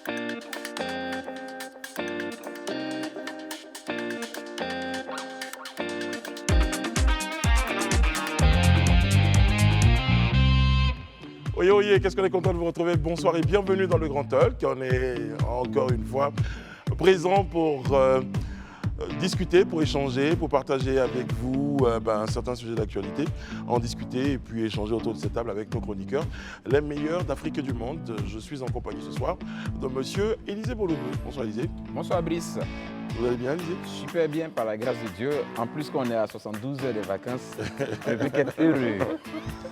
Oye, oye, qu'est-ce qu'on est content de vous retrouver. Bonsoir et bienvenue dans le Grand Talk. On est encore une fois présent pour discuter, pour échanger, pour partager avec vous certains sujets d'actualité, en discuter et puis échanger autour de cette table avec nos chroniqueurs, les meilleurs d'Afrique et du monde. Je suis en compagnie ce soir de monsieur Élisée Bolobo. Bonsoir Élisée. Bonsoir Brice. Vous allez bien Élisée? Super bien par la grâce de Dieu. En plus qu'on est à 72 heures de vacances, on ne peut qu'être heureux.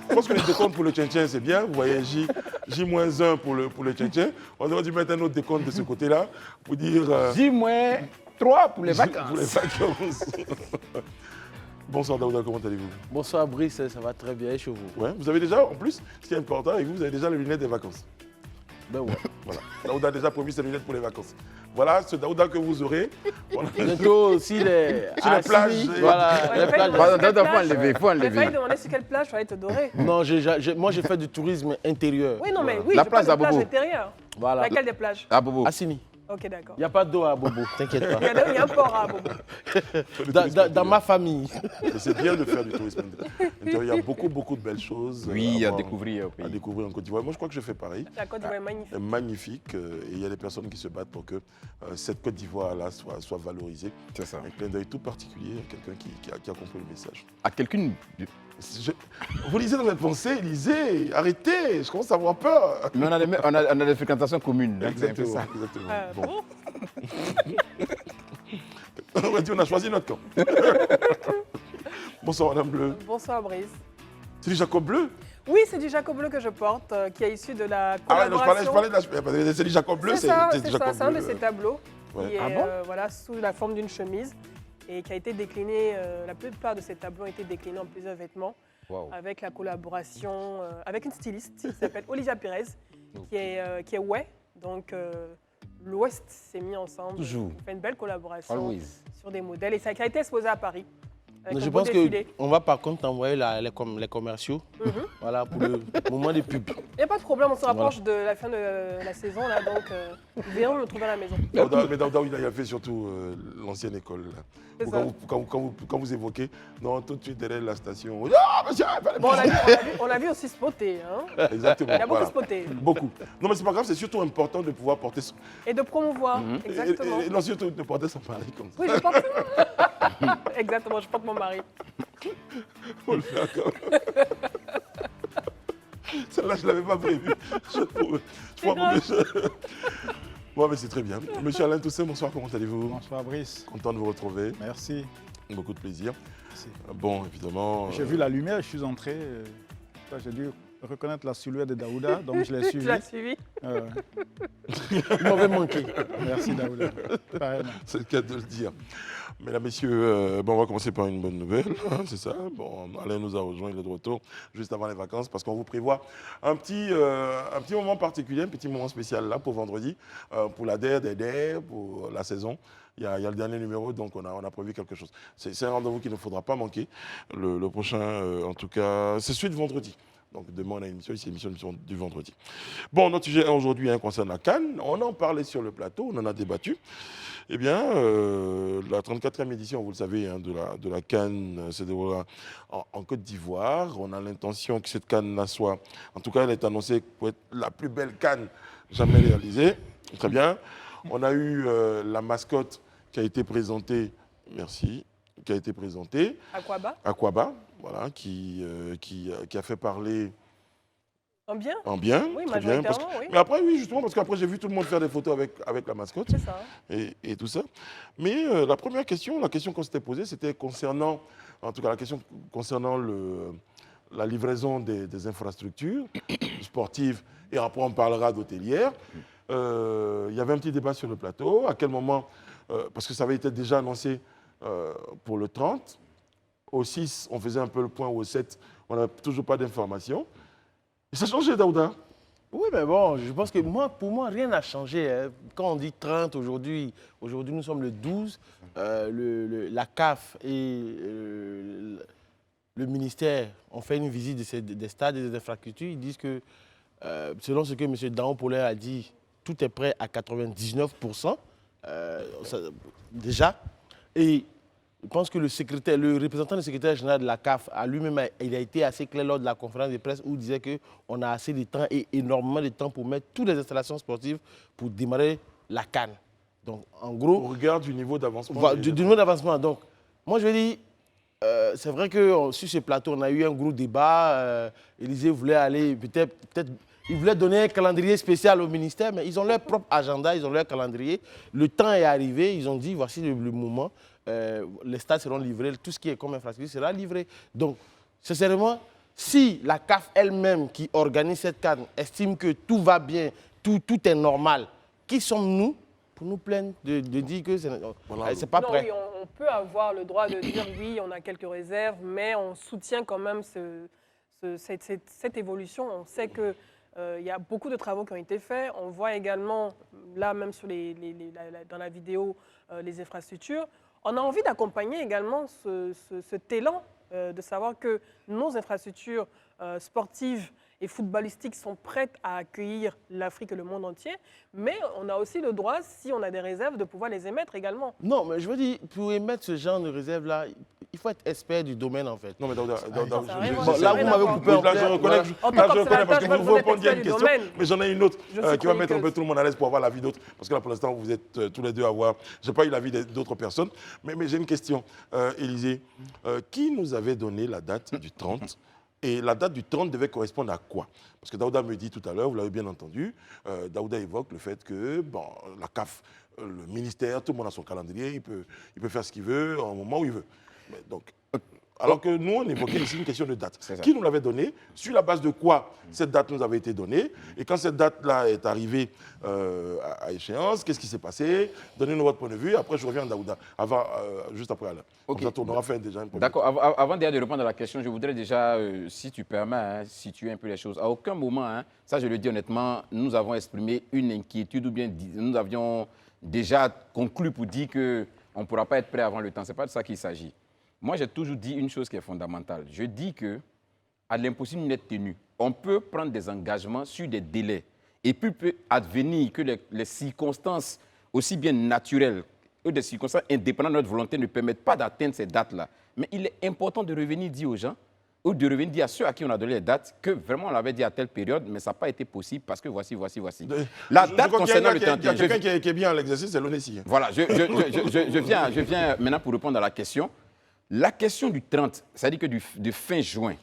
Je pense que les décomptes pour le tchin-tchin, c'est bien. Vous voyez, J-1 pour le tchin-tchin. On aurait dû mettre un autre décompte de ce côté-là pour dire... J-3 pour les vacances. Pour les vacances. Bonsoir Daouda, comment allez-vous? Bonsoir Brice, ça va très bien et chez vous? Ouais, vous avez déjà, en plus, ce qui est important avec vous, vous avez déjà les lunettes des vacances. Ben ouais. Voilà. Daouda a déjà promis ses lunettes pour les vacances. Voilà ce Daouda que vous aurez. Voilà. Bientôt aussi les... Sur les plages. Voilà, les plages. Il faut enlever. Je vais demander sur quelle plage tu vas être doré. Non, moi j'ai fait du tourisme intérieur. Oui, non, mais oui, La je plage parle de à Bobo. plage intérieure. Voilà. Laquelle des plages? Ah, Bobo. Assini. Ok, d'accord. Il n'y a pas d'eau à Bobo, t'inquiète pas. Il y a un port à Bobo. Dans ma famille. C'est bien de faire du tourisme intérieur. Il y a beaucoup de belles choses Oui, à découvrir au pays. à découvrir en Côte d'Ivoire. Moi, je crois que je fais pareil. La Côte d'Ivoire est magnifique. Magnifique. Et il y a des personnes qui se battent pour que cette Côte d'Ivoire-là soit valorisée. C'est ça. Un clin d'œil tout particulier à quelqu'un qui a compris le message. À quelqu'un. Vous lisez dans mes pensées, lisez, arrêtez, je commence à avoir peur. Mais on a des fréquentations communes. donc c'est un peu Exactement. ça. Bon. Bon. On a dit on a choisi notre camp. Bonsoir Madame Bleu. Bonsoir Brice. C'est du Jacob Bleu? Oui, c'est du Jacob Bleu que je porte, qui est issu de la Ah ouais, non, collaboration. je parlais de la... C'est du Jacob Bleu, C'est ça, du c'est Jacob ça. C'est un de Bleu. ces tableaux Ouais. qui est Ah bon voilà, sous la forme d'une chemise et qui a été décliné, la plupart de ces tableaux ont été déclinés en plusieurs vêtements. Wow. Avec la collaboration avec une styliste qui s'appelle Olivia Pérez, qui est ouais. Donc, l'Ouest s'est mis ensemble. Toujours. On fait une belle collaboration Always. sur des modèles. Et ça a été exposé à Paris. Avec Je un beau pense défilé. qu'on va par contre envoyer les commerciaux voilà, pour le moment des pubs. Il n'y a pas de problème, on se rapproche de la fin de la saison, là, donc vous verrez, le trouver à la maison. Mais Daouda, il a fait surtout l'ancienne école. Là. C'est Où ça. quand vous évoquez, non, tout de suite derrière la station. Ah, monsieur, Bon, on a vu aussi spotter. Hein. exactement. Il a beaucoup voilà. spoté. Beaucoup. Non, mais c'est pas grave, c'est surtout important de pouvoir porter son... Et de promouvoir, exactement. Et non, surtout de porter son mari comme ça. Oui, je porte. Exactement, je porte mon mari. Faut le faire quand même. Celle-là, je ne l'avais pas prévu. Je crois que... Bon, mais c'est très bien. Monsieur Alain Toussaint, bonsoir, comment allez-vous? Bonsoir Brice, Content de vous retrouver. merci. Beaucoup de plaisir. Merci. Bon, évidemment... J'ai vu la lumière, je suis entré. J'ai dû reconnaître la silhouette de Daouda, donc je l'ai Tu suivi. l'as suivi. Il m'avait manqué. Merci Daouda. Pareillement. C'est le cas de le dire. Mesdames, Messieurs, on va commencer par une bonne nouvelle, hein, c'est ça. Bon, Alain nous a rejoint, il est de retour juste avant les vacances parce qu'on vous prévoit un petit moment particulier, un petit moment spécial là pour vendredi, pour la DER, pour la saison. Il y a le dernier numéro, donc on a prévu quelque chose. C'est un rendez-vous qu'il ne faudra pas manquer. Le prochain, en tout cas, c'est celui de vendredi. Donc demain, on a une émission, c'est l'émission du vendredi. Bon, notre sujet aujourd'hui concerne la CAN. On en parlait sur le plateau, on en a débattu. Eh bien, la 34e édition, vous le savez, de la CAN se déroulera en Côte d'Ivoire. On a l'intention que cette CAN-là soit, en tout cas, elle est annoncée pour être la plus belle CAN jamais réalisée. Très bien. On a eu la mascotte qui a été présentée, merci, qui a été présentée. Aquaba, voilà, qui a fait parler En bien? en bien. Oui, très bien, majoritairement, oui. Mais après, oui, justement, parce qu'après, j'ai vu tout le monde faire des photos avec la mascotte C'est ça. et tout ça. Mais la première question, la question qu'on s'était posée, c'était concernant, en tout cas, la question concernant la livraison des infrastructures sportives, et après, on parlera d'hôtelières. Il y avait un petit débat sur le plateau. À quel moment, parce que ça avait été déjà annoncé pour le 30, au 6, on faisait un peu le point, au 7, on n'a toujours pas d'informations. Et ça a changé, Daouda. Oui, mais bon, je pense que pour moi, rien n'a changé. Hein. Quand on dit 30 aujourd'hui, nous sommes le 12. La CAF et le ministère ont fait une visite des stades et des infrastructures. Ils disent que, selon ce que M. Daon Poller a dit tout est prêt à 99%, déjà. Et je pense que le représentant du secrétaire général de la CAF a lui-même il a été assez clair lors de la conférence de presse où il disait qu'on a assez de temps et énormément de temps pour mettre toutes les installations sportives pour démarrer la CAN. Donc, en gros... Au regard du niveau d'avancement. Du niveau d'avancement. Donc, moi, je veux dire, c'est vrai que sur ce plateau, on a eu un gros débat. Élysée voulait aller, peut-être, ils voulaient donner un calendrier spécial au ministère, mais ils ont leur propre agenda, ils ont leur calendrier. Le temps est arrivé, ils ont dit, voici le moment. Les stades seront livrés, tout ce qui est comme infrastructure sera livré. Donc, sincèrement, si la CAF elle-même qui organise cette CAN estime que tout va bien, tout est normal, qui sommes-nous pour nous plaindre de dire que c'est pas prêt? Oui, on peut avoir le droit de dire oui, on a quelques réserves, mais on soutient quand même cette évolution. On sait que il y a beaucoup de travaux qui ont été faits. On voit également, là même dans la vidéo, les infrastructures. On a envie d'accompagner également cet élan de savoir que nos infrastructures sportives et footballistiques sont prêtes à accueillir l'Afrique et le monde entier. Mais on a aussi le droit, si on a des réserves, de pouvoir les émettre également. Non, mais je veux dire, pour émettre ce genre de réserve-là, il faut être expert du domaine, en fait. Non, mais Daouda, là, vous m'avez coupé en là, plein. je reconnais parce que vous répondez à une question, domaine. mais j'en ai une autre qui va mettre un peu chroniqueuse. tout le monde à l'aise pour avoir l'avis d'autres. Parce que là, pour l'instant, vous êtes tous les deux à voir. Je n'ai pas eu l'avis d'autres personnes. Mais j'ai une question. Élysée, qui nous avait donné la date du 30 ? Et la date du 30 devait correspondre à quoi? Parce que Daouda me dit tout à l'heure, vous l'avez bien entendu, Daouda évoque le fait que bon, la CAF, le ministère, tout le monde a son calendrier, il peut faire ce qu'il veut au moment où il veut. Mais donc, alors que nous, on évoquait ici une question de date. Qui nous l'avait donnée? Sur la base de quoi cette date nous avait été donnée? Et quand cette date-là est arrivée à échéance, qu'est-ce qui s'est passé? Donnez-nous votre point de vue. Après, je reviens à Daouda, juste après Alain. Ok. On aura fait déjà un point de vue. D'accord. Avant déjà de répondre à la question, je voudrais déjà, si tu permets, situer un peu les choses. À aucun moment, ça je le dis honnêtement, nous avons exprimé une inquiétude ou bien nous avions déjà conclu pour dire qu'on ne pourra pas être prêt avant le temps. Ce n'est pas de ça qu'il s'agit. Moi, j'ai toujours dit une chose qui est fondamentale. Je dis qu'à l'impossible d'être tenu, on peut prendre des engagements sur des délais. Et puis, peut advenir que les circonstances, aussi bien naturelles que des circonstances indépendantes de notre volonté, ne permettent pas d'atteindre ces dates-là. Mais il est important de revenir dire aux gens, ou de revenir dire à ceux à qui on a donné les dates, que vraiment on l'avait dit à telle période, mais ça n'a pas été possible parce que voici. La date concernant le 31... Il y a quelqu'un qui est bien à l'exercice, c'est l'ONESI. Voilà, je viens maintenant pour répondre à la question. La question du 30, c'est-à-dire que de fin juin,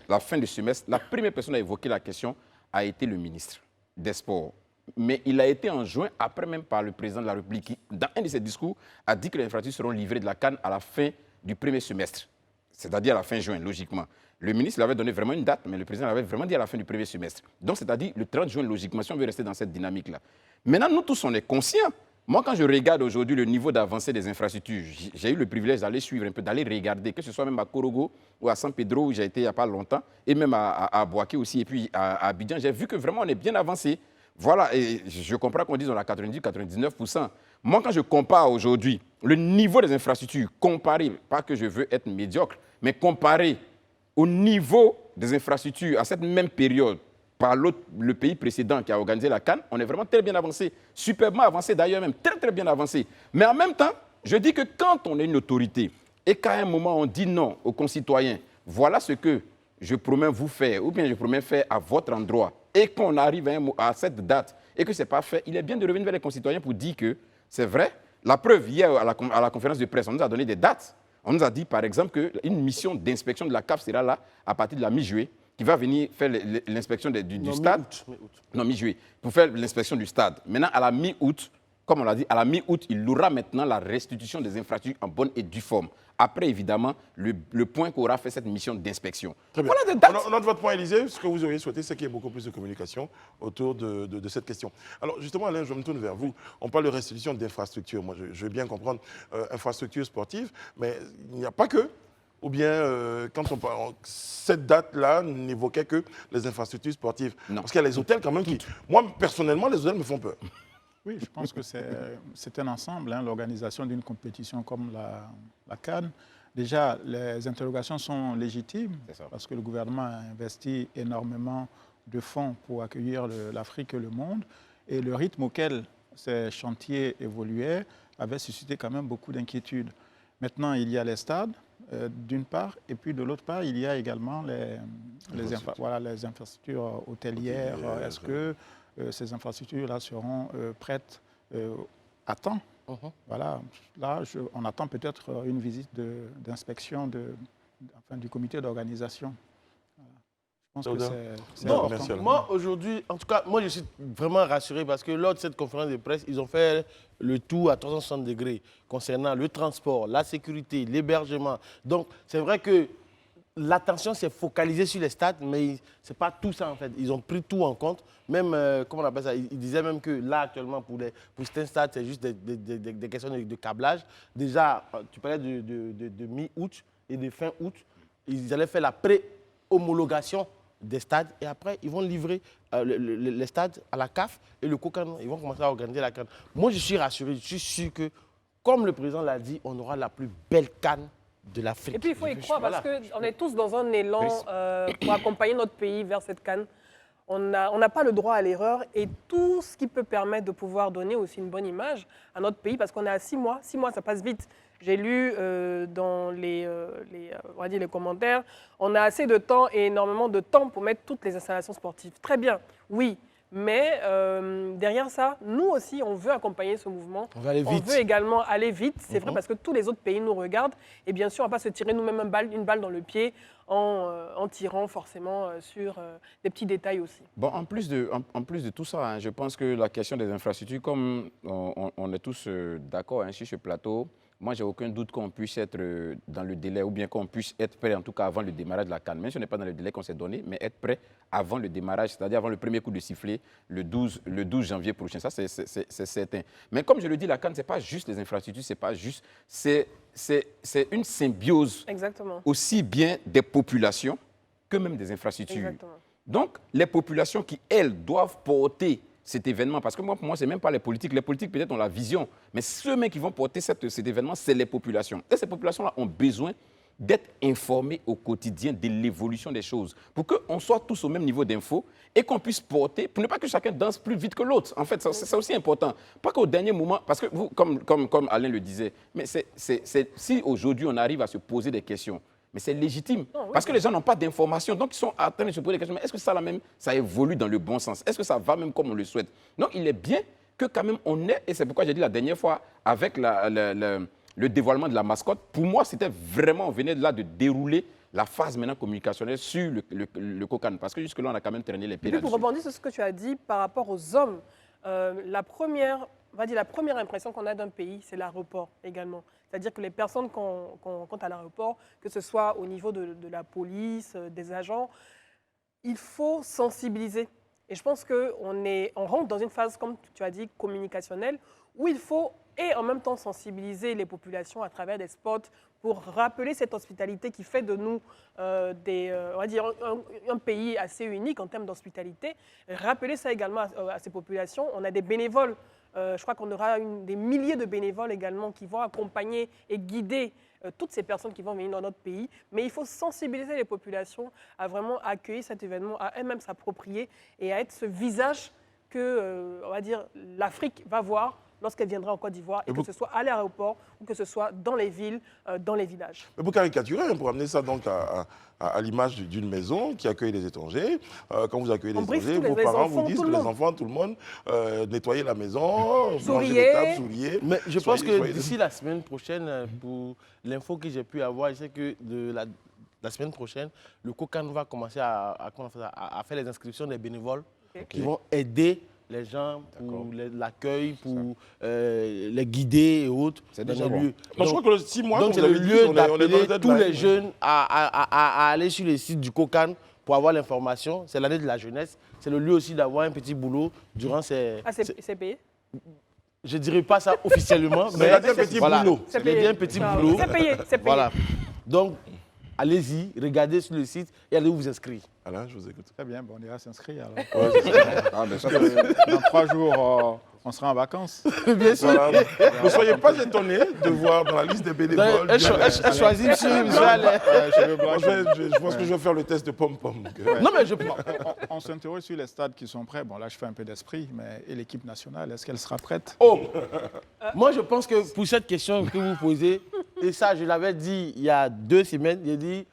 la fin du semestre, la première personne à évoquer la question a été le ministre des Sports. Mais il a été en juin, après même par le président de la République, qui, dans un de ses discours, a dit que les infrastructures seront livrées de la CAN à la fin du premier semestre, c'est-à-dire à la fin juin, logiquement. Le ministre l'avait donné vraiment une date, mais le président l'avait vraiment dit à la fin du premier semestre. Donc, c'est-à-dire le 30 juin, logiquement, si on veut rester dans cette dynamique-là. Maintenant, nous tous, on est conscients. Moi, quand je regarde aujourd'hui le niveau d'avancée des infrastructures, j'ai eu le privilège d'aller suivre un peu, d'aller regarder, que ce soit même à Korogo ou à San Pedro, où j'ai été il n'y a pas longtemps, et même à Boaké aussi, et puis à Abidjan, j'ai vu que vraiment on est bien avancé. Voilà, et je comprends qu'on dise on a 90-99%. Moi, quand je compare aujourd'hui le niveau des infrastructures, comparé, pas que je veux être médiocre, mais comparé au niveau des infrastructures à cette même période, par le pays précédent qui a organisé la CAN, on est vraiment très bien avancé, superbement avancé d'ailleurs même, très très bien avancé. Mais en même temps, je dis que quand on est une autorité et qu'à un moment on dit non aux concitoyens, voilà ce que je promets vous faire, ou bien je promets faire à votre endroit, et qu'on arrive à cette date et que ce n'est pas fait, il est bien de revenir vers les concitoyens pour dire que c'est vrai. La preuve, hier à la conférence de presse, on nous a donné des dates. On nous a dit par exemple qu'une mission d'inspection de la CAF sera là à partir de la mi-juillet, qui va venir faire l'inspection du stade. Non, mi-juillet. Pour faire l'inspection du stade. Maintenant, à la mi-août, comme on l'a dit, à la mi-août, il aura maintenant la restitution des infrastructures en bonne et due forme. Après, évidemment, le point qu'aura fait cette mission d'inspection. Très bien. Voilà des dates. On note votre point, Élysée. Ce que vous auriez souhaité, c'est qu'il y ait beaucoup plus de communication autour de cette question. Alors, justement, Alain, je me tourne vers vous. On parle de restitution d'infrastructures. Moi, je veux bien comprendre infrastructures sportives, mais il n'y a pas que. Ou bien, quand on parle, cette date-là n'évoquait que les infrastructures sportives. Non. Parce qu'il y a les hôtels quand même qui... Moi, personnellement, les hôtels me font peur. Oui, je pense que c'est un ensemble, l'organisation d'une compétition comme la CAN. Déjà, les interrogations sont légitimes parce que le gouvernement a investi énormément de fonds pour accueillir l'Afrique et le monde. Et le rythme auquel ces chantiers évoluaient avait suscité quand même beaucoup d'inquiétudes. Maintenant, il y a les stades, d'une part, et puis de l'autre part, il y a également les infrastructures hôtelières. Est-ce que ces infrastructures-là seront prêtes à temps? Voilà. Là, on attend peut-être une visite d'inspection du comité d'organisation. Je pense que c'est important. Moi, aujourd'hui, en tout cas, moi, je suis vraiment rassuré parce que lors de cette conférence de presse, ils ont fait le tout à 360 degrés concernant le transport, la sécurité, l'hébergement. Donc, c'est vrai que l'attention s'est focalisée sur les stades, mais ce n'est pas tout ça, en fait. Ils ont pris tout en compte. Même, comment on appelle ça, ils disaient même que là, actuellement, pour certains stades, c'est juste des questions de câblage. Déjà, tu parlais de mi-août et de fin août. Ils allaient faire la pré-homologation des stades et après, ils vont livrer les stades à la CAF et le COCAN. Ils vont commencer à organiser la CAN. Moi, je suis rassuré. Je suis sûr que, comme le président l'a dit, on aura la plus belle CAN de l'Afrique. Et puis, il faut y croire parce qu'on est tous dans un élan pour accompagner notre pays vers cette CAN. On n'a pas le droit à l'erreur et tout ce qui peut permettre de pouvoir donner aussi une bonne image à notre pays parce qu'on est à 6 mois. 6 mois, ça passe vite. J'ai lu dans on va dire les commentaires, on a assez de temps et énormément de temps pour mettre toutes les installations sportives. Très bien, oui. Mais derrière ça, nous aussi, on veut accompagner ce mouvement. On veut aller vite. On veut également aller vite, c'est vrai, parce que tous les autres pays nous regardent. Et bien sûr, on ne va pas se tirer nous-mêmes une balle dans le pied en tirant forcément sur des petits détails aussi. Bon, en plus de tout ça, hein, je pense que la question des infrastructures, comme on est tous d'accord sur ce plateau, moi, je n'ai aucun doute qu'on puisse être dans le délai ou bien qu'on puisse être prêt, en tout cas avant le démarrage de la CAN. Même si on n'est pas dans le délai qu'on s'est donné, mais être prêt avant le démarrage, c'est-à-dire avant le premier coup de sifflet, le 12 janvier prochain. Ça, c'est certain. Mais comme je le dis, la CAN, ce n'est pas juste les infrastructures, c'est une symbiose. Exactement. Aussi bien des populations que même des infrastructures. Exactement. Donc, les populations qui, elles, doivent porter cet événement, parce que pour moi, ce n'est même pas les politiques. Les politiques, peut-être, ont la vision. Mais ceux qui vont porter cet événement, c'est les populations. Et ces populations-là ont besoin d'être informées au quotidien de l'évolution des choses, pour qu'on soit tous au même niveau d'info et qu'on puisse porter, pour ne pas que chacun danse plus vite que l'autre. En fait, c'est aussi important. Pas qu'au dernier moment, parce que vous, comme Alain le disait, mais si aujourd'hui on arrive à se poser des questions, mais c'est légitime, parce que les gens n'ont pas d'informations, donc ils sont en train de se poser des questions. Mais est-ce que ça évolue dans le bon sens? Est-ce que ça va même comme on le souhaite? Donc il est bien que quand même on ait, et c'est pourquoi j'ai dit la dernière fois, avec le dévoilement de la mascotte, pour moi c'était vraiment, on venait de là de dérouler la phase maintenant communicationnelle sur le COCAN, parce que jusque-là on a quand même traîné les pieds là-dessus. Pour rebondir sur ce que tu as dit par rapport aux hommes, la première impression qu'on a d'un pays, c'est l'aéroport également. C'est-à-dire que les personnes qu'on rencontre à l'aéroport, que ce soit au niveau de la police, des agents, il faut sensibiliser. Et je pense qu'on rentre dans une phase, comme tu as dit, communicationnelle, où il faut et en même temps sensibiliser les populations à travers des spots pour rappeler cette hospitalité qui fait de nous on va dire un pays assez unique en termes d'hospitalité. Rappeler ça également à ces populations. On a des bénévoles. Je crois qu'on aura des milliers de bénévoles également qui vont accompagner et guider toutes ces personnes qui vont venir dans notre pays. Mais il faut sensibiliser les populations à vraiment accueillir cet événement, à elles-mêmes s'approprier et à être ce visage que, on va dire, l'Afrique va voir lorsqu'elle viendra en Côte d'Ivoire, et que ce soit à l'aéroport ou que ce soit dans les villes, dans les villages. Mais pour caricaturer, pour amener ça donc à l'image d'une maison qui accueille les étrangers, quand vous accueillez les étrangers, vos parents vous disent que les enfants, tout le monde, nettoyer la maison, manger les tables, souriez. Mais je pense que d'ici la semaine prochaine, pour l'info que j'ai pu avoir, je sais que la semaine prochaine, le COCAN va commencer à faire les inscriptions des bénévoles qui vont aider les gens pour l'accueil, pour les guider et autres. C'est déjà bon. Je crois que le 6 mois, donc c'est le lieu d'appeler tous les jeunes à aller sur le site du COCAN pour avoir l'information. C'est l'année de la jeunesse. C'est le lieu aussi d'avoir un petit boulot durant ces... Ah, c'est payé? Je ne dirais pas ça officiellement, mais un petit boulot. C'est un petit boulot. C'est payé, c'est payé. Voilà. Donc, allez-y, regardez sur le site et allez vous inscrire. Alain, je vous écoute. Très bien, on ira s'inscrire alors. Dans 3 jours, On sera en vacances. Bien sûr. Voilà. Ne soyez pas étonnés de voir dans la liste des bénévoles. Elle choisit monsieur Allais. Je veux Moi, blanchir. je pense que je vais faire le test de pom-pom. Non, mais je On s'interroge sur les stades qui sont prêts. Bon, là, je fais un peu d'esprit, mais et l'équipe nationale, est-ce qu'elle sera prête? Oh, moi, je pense que pour cette question que vous posez, et ça, je l'avais dit il y a 2 semaines, j'ai dit,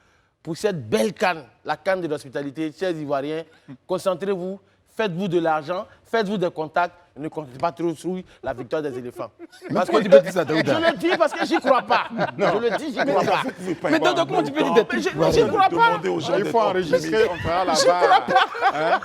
pour cette belle CAN, la CAN de l'hospitalité, chers Ivoiriens, concentrez-vous, faites-vous de l'argent, faites-vous des contacts, ne comptez pas trop sur la victoire des éléphants. Parce que, tu peux dire ça, Daouda? je le dis parce que j'y crois pas. Je le dis, j'y crois pas. Mais Daouda, comment tu peux dire des trucs? J'y crois pas. Demander aux gens Il d'être faut enregistrer, on fera la Je barre. Hein?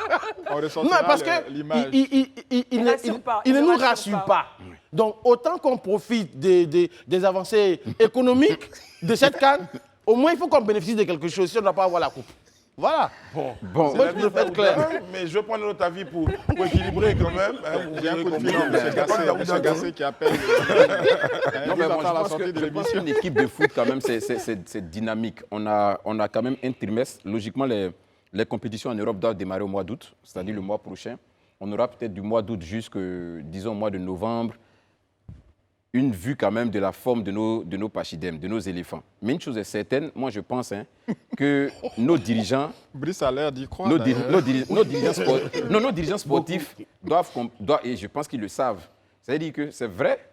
On Non, ressortira parce que l'image. il rassure pas, ne il nous rassure rassure pas. pas. Donc, autant qu'on profite des avancées économiques de cette canne, au moins, il faut qu'on bénéficie de quelque chose si on ne doit pas avoir la coupe. Voilà. Bon, Bon, moi, je veux être clair. mais je vais prendre notre avis pour équilibrer quand même. Hein, vous J'ai un verrez coup de combien- fil, c'est pas Daouda M. Gassé qui appelle. Non, mais bon, Attends la je sortie de pense l'émission. qu'une équipe de foot, quand même, c'est dynamique. On a quand même un trimestre. Logiquement, les compétitions en Europe doivent démarrer au mois d'août, c'est-à-dire le mois prochain. On aura peut-être du mois d'août jusqu'au, disons, mois de novembre, une vue quand même de la forme de nos pachidèmes, de nos éléphants. Mais une chose est certaine, moi je pense que nos dirigeants, Brice a l'air d'y croire. nos d'ailleurs. dirigeants sportifs doivent, et je pense qu'ils le savent. C'est-à-dire que c'est vrai,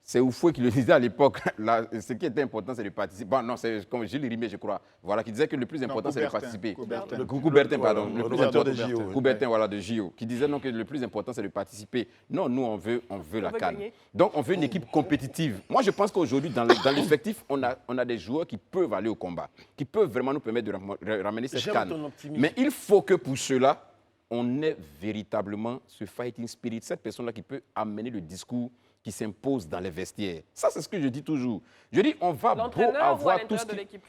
c'est Oufoué qui le disait à l'époque, ce qui était important, c'est de participer. Bon, non, c'est comme Gilles Rimet, je crois, voilà, qui disait que le plus important, c'est de Coubertin, participer. Coubertin. Coubertin, pardon. Le Le directeur président des JO. Coubertin, voilà, de JO, qui disait non, que le plus important, c'est de participer. Non, nous, on veut la veut CAN. gagner. Donc, on veut une équipe compétitive. Moi, je pense qu'aujourd'hui, dans l'effectif, on a des joueurs qui peuvent aller au combat, qui peuvent vraiment nous permettre de ramener cette J'aime CAN. ton optimisme. Mais il faut que pour cela, on ait véritablement ce fighting spirit, cette personne-là qui peut amener le discours qui s'impose dans les vestiaires. Ça, c'est ce que je dis toujours. Je dis, on va beau L'entraîneur ou à avoir tout l'intérieur ce de qui... l'équipe?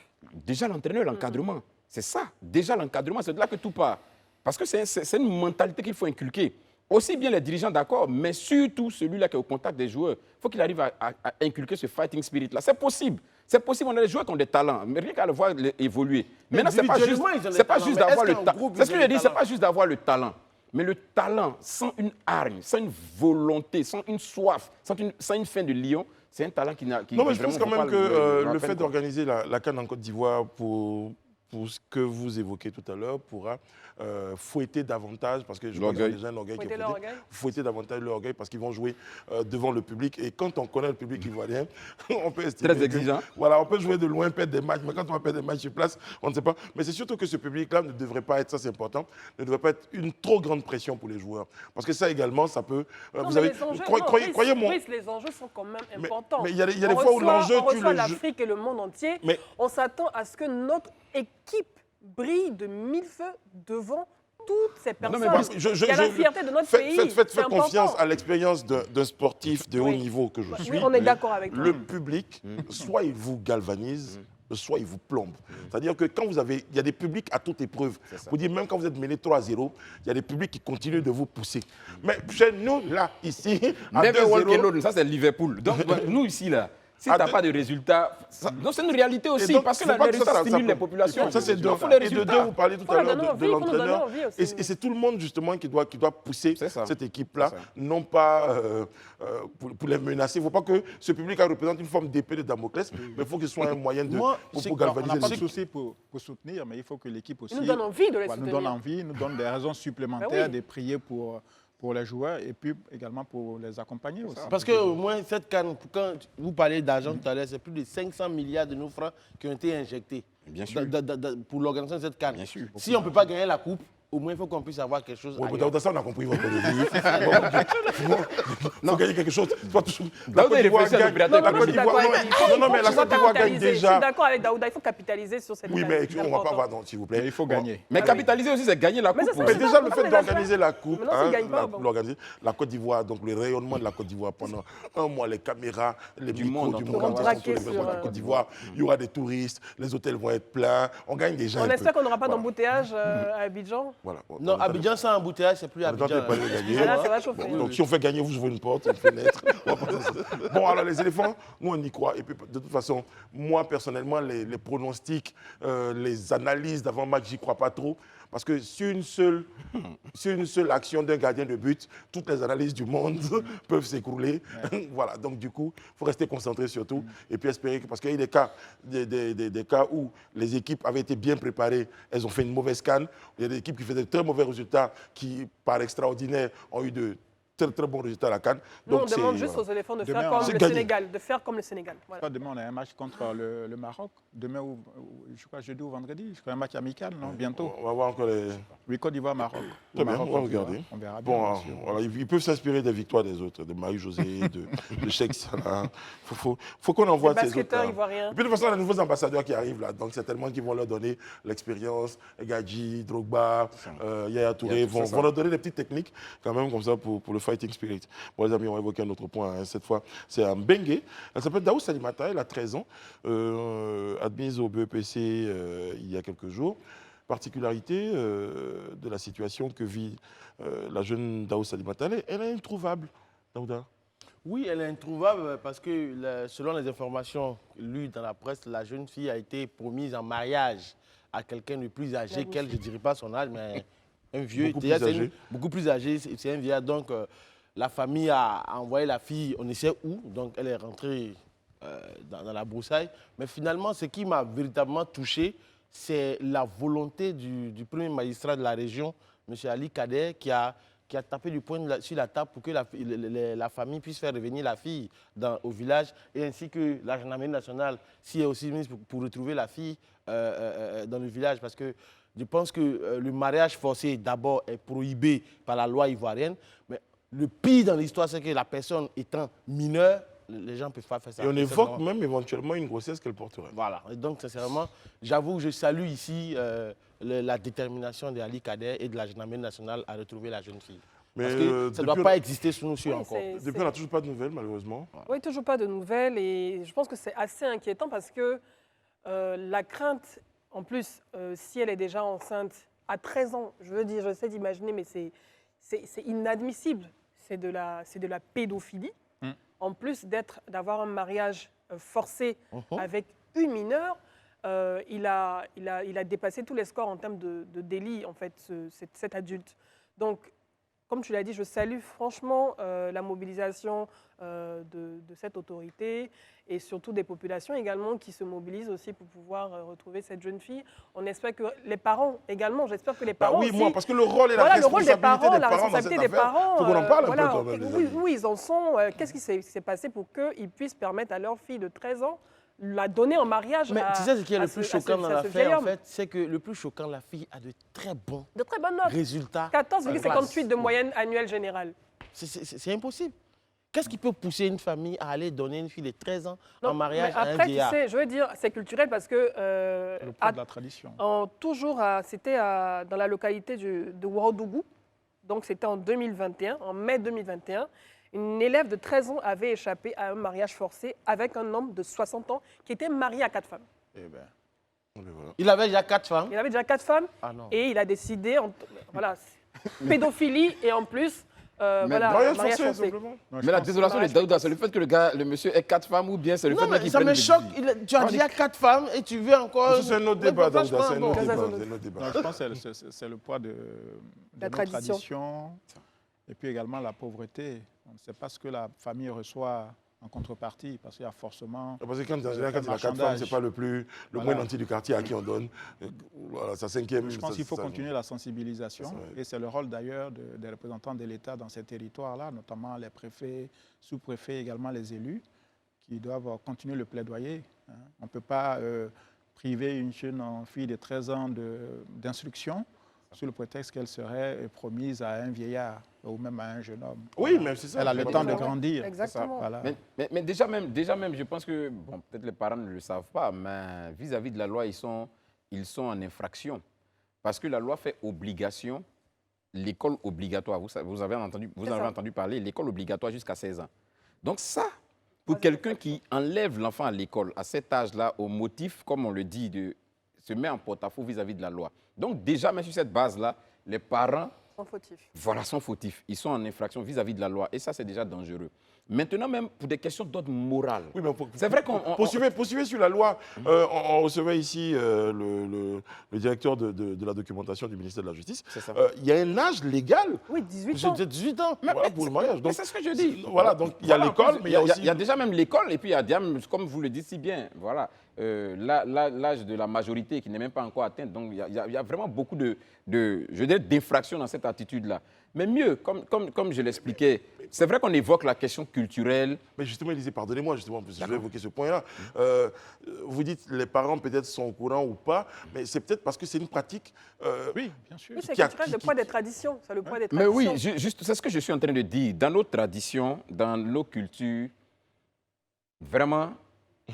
Déjà l'entraîneur, l'encadrement. C'est ça. Déjà l'encadrement, c'est de là que tout part. Parce que c'est une mentalité qu'il faut inculquer. Aussi bien les dirigeants, d'accord, mais surtout celui-là qui est au contact des joueurs. Il faut qu'il arrive à inculquer ce fighting spirit-là. C'est possible. C'est possible, on a des joueurs qui ont des talents, mais rien qu'à le voir évoluer. Maintenant, ce n'est pas juste, Individuellement, ils ont des c'est pas talents, juste mais d'avoir est-ce le qu'un talent. groupe, C'est ce que ils ont je des dis, c'est talents? pas juste d'avoir le talent. Mais le talent, sans une hargne, sans une volonté, sans une soif, sans une fin de lion, c'est un talent qui n'a... Non, mais je pense quand vraiment même faut pas que le rappelle, fait quoi. d'organiser la CAN en Côte d'Ivoire pour ce que vous évoquez tout à l'heure pourra fouetter davantage, parce que je crois qu'il y a L'orgueil. déjà un orgueil qui est Fouetter fouetté, l'orgueil. fouetter davantage leur orgueil parce qu'ils vont jouer devant le public. Et quand on connaît le public ivoirien, on peut estimer Très que- exigeant. voilà, on peut jouer de loin, perdre des matchs, mais quand on va perdre des matchs sur place, on ne sait pas. Mais c'est surtout que ce public-là ne devrait pas être, ça c'est important, ne devrait pas être une trop grande pression pour les joueurs. Parce que ça également, ça peut... Non, vous mais avez, les enjeux, croyez-moi, Brice, les enjeux sont quand même importants. mais il y a des On fois où reçoit- l'enjeu on tue reçoit le jeu. l'Afrique et le monde entier. Mais- On s'attend à ce que notre équipe brille de mille feux devant toutes ces personnes. mais parce que Il y a la fierté de notre pays. Faites C'est confiance important. à l'expérience d'un sportif de haut Oui. niveau que je Oui, suis. on est d'accord avec toi. Le public, soit il vous galvanise, soit il vous plombe. C'est-à-dire que quand il y a des publics à toute épreuve. Vous dire, même quand vous êtes mené 3-0, il y a des publics qui continuent de vous pousser. Mais chez nous, là, ici, à Never walk 2-0, alone, ça c'est Liverpool. Donc nous ici là, si tu À n'as deux- pas de résultats, non, c'est une réalité aussi, donc, parce que faut les pas que résultats ça stimulent les peut- populations. Ça, c'est Il de faut les Et de deux, résultats. vous parlez tout Faut à leur l'heure donner de envie, il faut nous donner l'entraîneur. envie aussi. Et c'est tout le monde, justement, qui doit pousser C'est ça. cette équipe-là, C'est ça. non pas pour les menacer. Il ne faut pas que ce public-là représente une forme d'épée de Damoclès, mais il faut que ce soit un moyen Moi, pour c'est On n'a galvaniser pas de l'équipe. souci pour soutenir, mais il faut que l'équipe aussi nous donne envie de les nous soutenir. donne envie, nous donne des raisons supplémentaires Ben oui. de prier pour les joueurs et puis également pour les accompagner aussi. Parce qu'au moins, cette canne, quand vous parlez d'argent tout à l'heure, c'est plus de 500 milliards de nos francs qui ont été injectés Bien sûr. pour l'organisation de cette canne. Bien sûr. Si on ne peut pas gagner la coupe, au moins, il faut qu'on puisse avoir quelque chose. Ouais, ailleurs. Daouda, ça, on a compris votre point de vue. Il faut gagner quelque chose. La Daouda, Côte il d'Ivoire réfléchit à gagne. l'opérateur. La Non, moi, Côte je suis d'accord d'Ivoire, avec lui. non, mais la Il faut Côte d'Ivoire gagne capitaliser. Je déjà. suis d'accord avec Daouda, il faut capitaliser sur cette Oui, canne. mais C'est on ne va pas important. avoir, non, s'il vous plaît. Mais il faut gagner. Mais capitaliser aussi, c'est gagner la Mais coupe. c'est ça, Mais aussi. déjà, le Non, fait mais d'organiser la coupe, Mais non, s'il gagne pas, bon. l'organiser, la Côte d'Ivoire, donc le rayonnement de la Côte d'Ivoire pendant un mois, les caméras, les Du micros monde, du en tout monde cas, entier voilà. sont sur les Braqués besoins de la sur, Côte d'Ivoire. Il y aura des touristes, les hôtels vont être pleins. On gagne déjà On un peu. espère qu'on n'aura pas Voilà. d'embouteillage à Abidjan. Voilà. Non, Abidjan sans embouteillage, c'est plus On est en train de Abidjan. parler de gagner. Ah, là, ça va chauffer. Bon, donc si on fait gagner, vous ouvrez une porte, une fenêtre. On va pas faire ça. Bon, alors les éléphants, nous on y croit. Et puis de toute façon, moi personnellement, les pronostics, les analyses d'avant-match, j'y crois pas trop. Parce que sur une seule action d'un gardien de but, toutes les analyses du monde peuvent s'écrouler. Voilà, donc du coup, il faut rester concentré surtout et puis espérer que, parce qu'il y a eu des cas où les équipes avaient été bien préparées, elles ont fait une mauvaise CAN. Il y a des équipes qui faisaient de très mauvais résultats, qui, par extraordinaire, ont eu de très bons résultats à la CAN. Nous, on Donc, demande juste aux éléphants de Demain, faire comme c'est le gagné. Sénégal, de faire comme le Sénégal. Voilà. Demain, on a un match contre le Maroc. Demain, je crois jeudi ou vendredi. Je crois un match amical, non? Bientôt. On va voir encore les... Oui, Côte d'Ivoire, Maroc. Très bien, Maroc, on va Côte d'Ivoire. regarder. On verra bien. Bon, bien sûr. voilà, ils peuvent s'inspirer des victoires des autres, de Marie-Josée, de Cheikh Salah. Faut qu'on envoie Les ces autres. basketteurs là. ivoiriens. Et puis de toute façon, il y a de nouveaux ambassadeurs qui arrivent là, donc certainement qu'ils vont leur donner l'expérience. Gadji, Drogba, Yaya Touré vont leur donner des petites techniques quand même comme ça pour le fighting spirit. Bon les amis, on va évoquer un autre point. Hein. Cette fois, c'est un Bengue. Elle s'appelle Daou Salimata, elle a 13 ans, admise au BEPC il y a quelques jours. Particularité de la situation que vit la jeune Daou Salimata, elle est introuvable, Daouda. Oui, elle est introuvable parce que selon les informations lues dans la presse, la jeune fille a été promise en mariage à quelqu'un de plus âgé qu'elle, je ne dirais pas son âge, mais un vieux. Beaucoup plus âgé. Beaucoup plus âgé, c'est un vieillard. Donc la famille a envoyé la fille, on ne sait où, donc elle est rentrée dans la broussaille. Mais finalement, ce qui m'a véritablement touché, c'est la volonté du premier magistrat de la région, M. Ali Kader, qui a tapé du poing sur la table pour que la famille puisse faire revenir la fille au village, et ainsi que la gendarmerie nationale s'y est aussi mise pour retrouver la fille dans le village. Parce que je pense que le mariage forcé, d'abord, est prohibé par la loi ivoirienne, mais le pire dans l'histoire, c'est que la personne étant mineure, les gens ne peuvent pas faire ça. Et on évoque même éventuellement une grossesse qu'elle porterait. Voilà. Et donc, sincèrement, j'avoue que je salue ici la détermination d'Ali Kader et de la gendarmerie nationale à retrouver la jeune fille. Mais Parce que ça ne doit pas exister sous nos cieux Oui, encore. Depuis, on n'a toujours pas de nouvelles, malheureusement. Oui, toujours pas de nouvelles. Et je pense que c'est assez inquiétant parce que la crainte, en plus, si elle est déjà enceinte à 13 ans, je sais d'imaginer, mais c'est inadmissible. C'est de la pédophilie. En plus d'avoir un mariage forcé avec une mineure, il a dépassé tous les scores en termes de délit, en fait, cet adulte. Donc, comme tu l'as dit, je salue franchement la mobilisation de cette autorité et surtout des populations également qui se mobilisent aussi pour pouvoir retrouver cette jeune fille. On espère que les parents également, j'espère que les parents oui, aussi, moi, parce que le rôle et la voilà, le rôle responsabilité des parents, la dans cette responsabilité des affaire, parents. faut qu'on en parle voilà, un peu quand même. les amis. où ils en sont, qu'est-ce qui s'est passé pour qu'ils puissent permettre à leur fille de 13 ans la donner en mariage. Mais tu sais ce qui est le plus choquant dans l'affaire, en fait, c'est que le plus choquant, la fille a de très bons de très bonnes notes. résultats. 14,58 de moyenne annuelle générale. C'est impossible. Qu'est-ce qui peut pousser une famille à aller donner une fille de 13 ans Non, en mariage mais à un après, vieillard? tu sais, je veux dire, c'est culturel parce que Le poids de la tradition. c'était dans la localité de Ouadougou, donc c'était en 2021, en mai 2021. Une élève de 13 ans avait échappé à un mariage forcé avec un homme de 60 ans qui était marié à 4 femmes. Eh ben. Voilà. Il avait déjà 4 femmes. Il avait déjà 4 femmes Non. et il a décidé, voilà, pédophilie et en plus, voilà, Mariage mariage forcé, forcé. simplement. Non, je Mais la pense- désolation de Daouda, c'est le fait que le monsieur ait 4 femmes ou bien c'est le Non, fait mais qu'il ça prenne me des choque. bébés. Tu as déjà 4 femmes et tu veux encore. C'est un autre débat, Daouda, c'est un Franchement, autre bon. débat. Ça, c'est un autre débat. Non, je pense que c'est le poids de La nos tradition. traditions et puis également la pauvreté. On ne sait pas ce que la famille reçoit en contrepartie parce qu'il y a forcément... Parce que quand il a 4 femmes, marchandage. c'est pas le Voilà. moins nanti du quartier à qui on donne. Voilà, sa cinquième. Je pense qu'il faut ça- continuer la sensibilisation C'est vrai. et c'est le rôle d'ailleurs des représentants de l'État dans ces territoires-là, notamment les préfets, sous-préfets, également les élus, qui doivent continuer le plaidoyer. Hein. On ne peut pas priver une jeune fille de 13 ans d'instruction sous le prétexte qu'elle serait promise à un vieillard ou même à un jeune homme. Oui, mais c'est ça. Elle a le c'est pas temps de possible. grandir. Exactement. Voilà. Mais déjà même, je pense que, bon, peut-être les parents ne le savent pas, mais vis-à-vis de la loi, ils sont en infraction. Parce que la loi fait obligation, l'école obligatoire. Vous avez entendu parler, l'école obligatoire jusqu'à 16 ans. Donc ça, pour quelqu'un qui enlève l'enfant à l'école à cet âge-là, au motif, comme on le dit, de se met en porte-à-faux vis-à-vis de la loi. Donc déjà, même sur cette base-là, les parents Sans fautif. voilà, sont fautifs. Ils sont en infraction vis-à-vis de la loi. Et ça, c'est déjà dangereux. Maintenant, même pour des questions d'ordre moral. Oui, mais C'est vrai qu'on... poursuivez sur la loi. On recevait ici le directeur de la documentation du ministère de la Justice. C'est ça. Il y a un âge légal Oui, 18 ans. J'ai 18 ans. voilà, pour le mariage. Mais Donc, c'est ce que je dis. voilà, donc il y a Voilà, en l'école, plus, mais il y a aussi... Il y a déjà même l'école, et puis il y a déjà, comme vous le dites si bien, voilà, l'âge de la majorité qui n'est même pas encore atteint. Donc il y a vraiment beaucoup d'infractions dans cette attitude-là. Mais mieux, comme je l'expliquais, c'est vrai qu'on évoque la question culturelle. Mais justement, Élisée, pardonnez-moi, justement, parce que je vais évoquer ce point-là. Vous dites les parents peut-être sont au courant ou pas, mais c'est peut-être parce que c'est une pratique... Oui, bien sûr. Oui, c'est Qui a- culturel, le qui- poids des traditions. C'est le poids des Mais traditions. oui, juste, c'est ce que je suis en train de dire. Dans nos traditions, dans nos cultures, vraiment,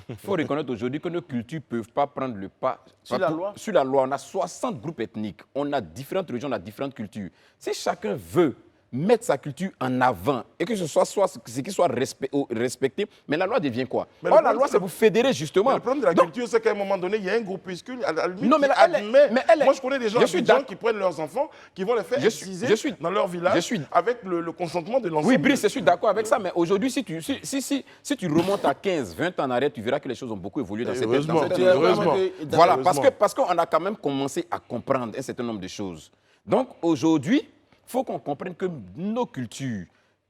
il faut reconnaître aujourd'hui que nos cultures ne peuvent pas prendre le pas Sur la loi. Sur la loi, on a 60 groupes ethniques, on a différentes religions, on a différentes cultures. Si chacun veut mettre sa culture en avant et que ce soit ce qui soit respecté, mais la loi devient quoi? Mais Or, le la problème, loi, c'est c'est pour fédérer justement. Mais le problème de la Donc, culture, c'est qu'à un moment donné, il y a un groupuscule à la limite Non, mais qui là, elle est- admet. mais elle est- Moi, je connais des gens je suis gens d'accord. qui prennent leurs enfants, qui vont les faire Je suis- exciser dans leur village je suis- avec le consentement de l'ensemble. oui, Brice, je suis d'accord avec ça, mais aujourd'hui, si tu remontes à 15, 20 ans en arrière, tu verras que les choses ont beaucoup évolué dans cette Heureusement, dans cette- heureusement. Voilà, Heureusement. parce qu'on a quand même commencé à comprendre un certain nombre de choses. Donc aujourd'hui, il faut qu'on comprenne que nos cultures,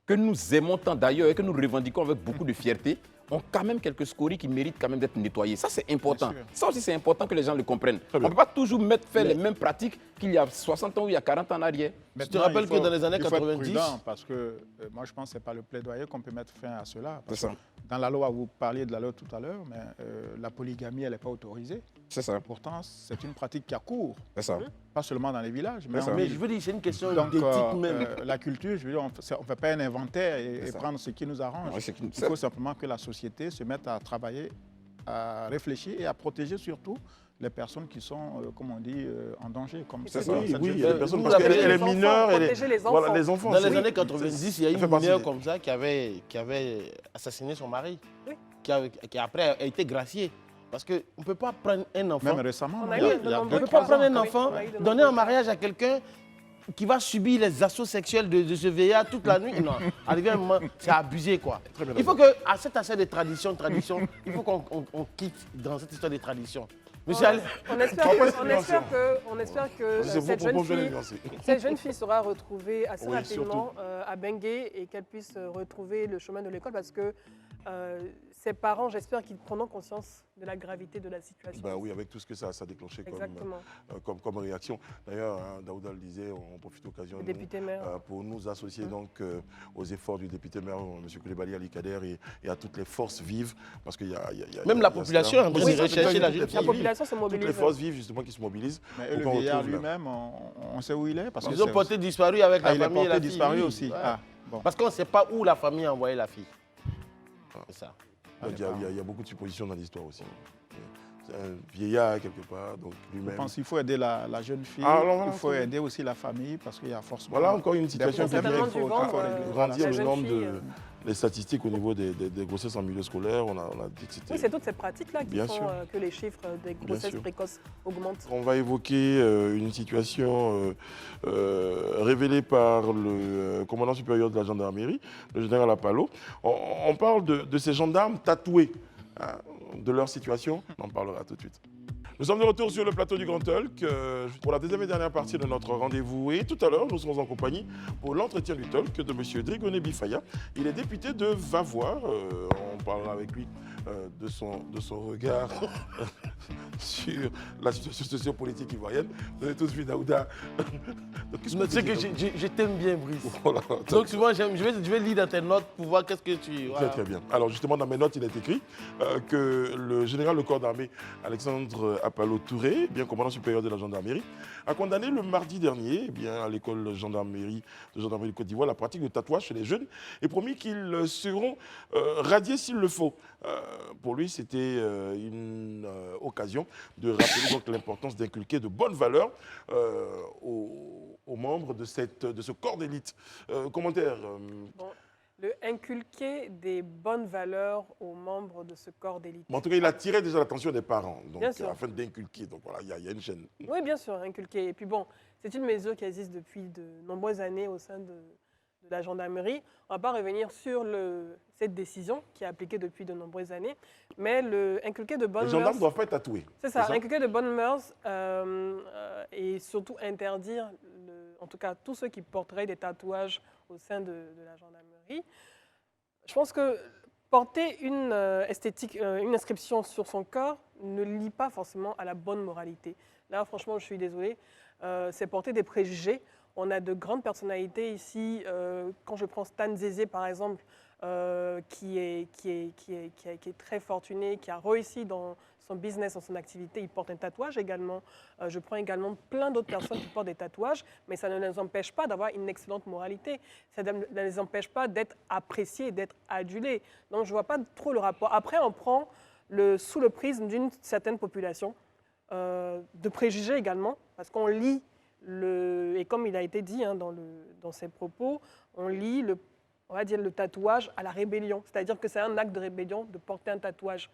que nous aimons tant d'ailleurs et que nous revendiquons avec beaucoup de fierté, ont quand même quelques scories qui méritent quand même d'être nettoyées. Ça, c'est important. Bien sûr. Ça aussi, c'est important que les gens le comprennent. On ne bien. peut pas toujours faire les mêmes pratiques qu'il y a 60 ans ou il y a 40 ans en arrière. Je te rappelle que dans les années il faut être 90, prudent parce que moi, je pense que ce n'est pas le plaidoyer qu'on peut mettre fin à cela. Parce C'est ça. que dans la loi, vous parliez de la loi tout à l'heure, mais la polygamie, elle n'est pas autorisée. C'est ça. Pourtant, c'est une pratique qui a cours, C'est ça. pas seulement dans les villages, mais ça. en mais ville. je veux dire, c'est une question Donc, d'éthique même. la culture, je veux dire, on ne fait pas un inventaire et ça. prendre ce qui nous arrange. Ouais, c'est qui- Il faut simplement que la société se mette à travailler, à réfléchir et à protéger surtout les personnes qui sont, comme on dit, en danger. Comme C'est cette- ça. Oui, cette oui, jeune il y a des fille. personnes Vous parce l'appelez qu'elle est les enfants, mineure. protéger les Voilà, enfants. les enfants. Dans les c'est- années 90, il y a ça une fait partie mineure des- comme ça qui avait assassiné son mari, Oui. qui après a été graciée. Parce qu'on ne peut pas prendre un enfant. Même récemment, On a il y eu a- de il y a nombreux On ne deux, peut pas trois prendre ans. un Oui, enfant, on a eu de donner en nombreux mariage à quelqu'un qui va subir les assauts sexuels de ce VIA toute la nuit. Non, arrivé à un moment, c'est abusé, quoi. Il faut que, à cet aspect de tradition, il faut qu'on quitte dans cette histoire de tradition. Monsieur Ale- On espère que C'est cette vous jeune pour je vais fille... nuancer. Cette jeune fille sera retrouvée assez Oui, rapidement à Bengué et qu'elle puisse retrouver le chemin de l'école parce que ses parents, j'espère qu'ils prendront conscience de la gravité de la situation. Bah oui, avec tout ce que ça a déclenché Exactement. comme réaction. D'ailleurs, hein, Daouda le disait, on profite de l'occasion Le nous, député maire. pour nous associer donc aux efforts du député maire, M. Koulibaly Ali Kader, et à toutes les forces vives, parce qu'il y a... Même la population est en train Oui, de rechercher la jeune La fille. population se Toutes les mobilise. forces vives, justement, qui se mobilisent. Mais pour le qu'on vieillard retrouve là. lui-même, on sait où il est. Parce que Ils ont c'est porté aussi- disparu avec la il est famille et la porté fille. disparu oui. aussi. Ouais. Ah, bon. Parce qu'on ne sait pas où la famille a envoyé la fille. C'est ça. Donc, il y a beaucoup de suppositions dans l'histoire aussi. C'est un vieillard quelque part, donc Je lui-même. pense qu'il faut aider la jeune fille, Ah, alors, voilà, il faut c'est- aider aussi la famille parce qu'il y a forcément... Voilà encore une situation des qui problèmes vient qu'il faut- du ventre, qu'il faut régler. la grandir le jeune nombre fille, de les statistiques au niveau des grossesses en milieu scolaire. On a dit que c'était... Oui, c'est toutes ces pratiques-là qui Bien font sûr. que les chiffres des grossesses sûr. précoces augmentent. On va évoquer une situation révélée par le commandant supérieur de la gendarmerie, le général Apalo. On parle de ces gendarmes tatoués, hein, de leur situation. On en parlera tout de suite. Nous sommes de retour sur le plateau du Grand Talk pour la deuxième et dernière partie de notre rendez-vous. Et tout à l'heure, nous serons en compagnie pour l'entretien du Talk de M. Drigoné Bifaya. Il est député de Vavois. On parlera avec lui de son regard sur la situation sociopolitique ivoirienne. Vous avez tous vu Daouda. Donc, qu'est-ce Tu sais que vous dites, je t'aime bien, Brice. Voilà. Donc souvent, je vais lire dans tes notes pour voir qu'est-ce que tu... Très voilà. très bien. Alors justement, dans mes notes, il est écrit que le général de corps d'armée Alexandre Apalo Touré, bien commandant supérieur de la gendarmerie, a condamné le mardi dernier, bien, à l'école de gendarmerie de Côte d'Ivoire, la pratique de tatouage chez les jeunes et promis qu'ils seront radiés s'il le faut. Pour lui, c'était une occasion de rappeler donc l'importance d'inculquer de bonnes valeurs aux membres de ce corps d'élite. Commentaire Bon, Inculquer des bonnes valeurs aux membres de ce corps d'élite. Mais en tout cas, il attirait déjà l'attention des parents, donc, Bien sûr. afin d'inculquer. Donc voilà, il y a une chaîne. Oui, bien sûr, inculquer. Et puis bon, c'est une mesure qui existe depuis de nombreuses années au sein de la gendarmerie. On ne va pas revenir sur cette décision qui est appliquée depuis de nombreuses années, mais inculquer de bonnes Les mœurs. gendarmes ne doivent pas être tatoués. C'est ça, inculquer de bonnes mœurs et surtout interdire, en tout cas, tous ceux qui porteraient des tatouages au sein de la gendarmerie. Je pense que porter une inscription sur son corps ne lie pas forcément à la bonne moralité. Là, franchement, je suis désolée, c'est porter des préjugés. On a de grandes personnalités ici. Quand je prends Stan Zézé, par exemple, qui est très fortuné, qui a réussi dans son business, dans son activité, il porte un tatouage également. Je prends également plein d'autres personnes qui portent des tatouages, mais ça ne les empêche pas d'avoir une excellente moralité. Ça ne les empêche pas d'être appréciés, d'être adulés. Donc, je ne vois pas trop le rapport. Après, on prend sous le prisme d'une certaine population, de préjugés également, parce qu'on lit, et comme il a été dit dans ses propos, on lit on va dire le tatouage à la rébellion. C'est-à-dire que c'est un acte de rébellion de porter un tatouage.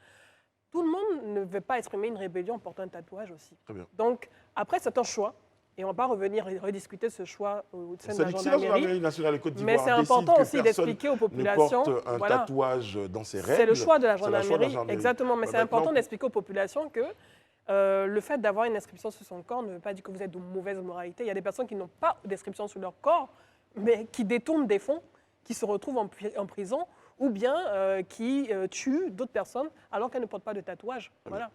Tout le monde ne veut pas exprimer une rébellion en portant un tatouage aussi. Très bien. Donc, après, c'est un choix. Et on ne va pas revenir et rediscuter ce choix au sein de la C'est la gendarmerie. gendarmerie nationale de Côte d'Ivoire. Mais c'est important aussi d'expliquer aux populations. Ne porte un tatouage dans ses règles. C'est le choix de la C'est le choix gendarmerie. Exactement. Mais c'est important Maintenant, d'expliquer aux populations que le fait d'avoir une inscription sur son corps ne veut pas dire que vous êtes de mauvaise moralité. Il y a des personnes qui n'ont pas d'inscription sur leur corps, mais qui détournent des fonds, qui se retrouvent en prison, ou bien qui tuent d'autres personnes alors qu'elles ne portent pas de tatouage. Voilà.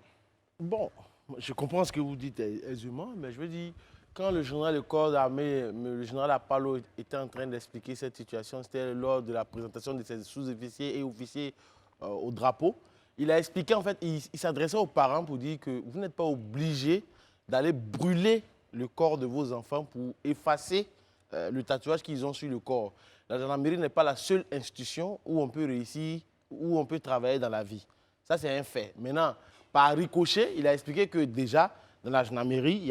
Bon, je comprends ce que vous dites aisément, mais je veux dire, quand le général de corps d'armée, le général Apalo était en train d'expliquer cette situation, c'était lors de la présentation de ses sous-officiers et officiers au drapeau. Il a expliqué, en fait, il s'adressait aux parents pour dire que vous n'êtes pas obligés d'aller brûler le corps de vos enfants pour effacer le tatouage qu'ils ont sur le corps. La gendarmerie n'est pas la seule institution où on peut réussir, où on peut travailler dans la vie. Ça, c'est un fait. Maintenant, par ricochet, il a expliqué que déjà, dans la gendarmerie,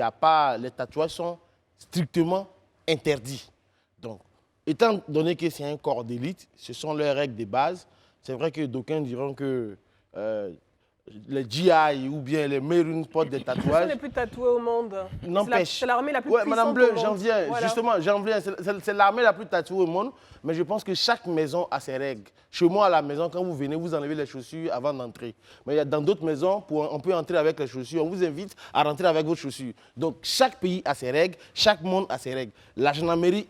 les tatouages sont strictement interdits. Donc, étant donné que c'est un corps d'élite, ce sont leurs règles de base. C'est vrai que d'aucuns diront que les GI ou bien les Marines portent des tatouages. Ils sont les plus tatoués au monde. N'empêche. C'est l'armée la plus Ouais, puissante Madame Bleu, au monde. j'en viens. Voilà. Justement, j'en viens. C'est l'armée la plus tatouée au monde. Mais je pense que chaque maison a ses règles. Chez moi, à la maison, quand vous venez, vous enlevez les chaussures avant d'entrer. Mais il y a dans d'autres maisons, on peut entrer avec les chaussures. On vous invite à rentrer avec vos chaussures. Donc, chaque pays a ses règles. Chaque monde a ses règles. La gendarmerie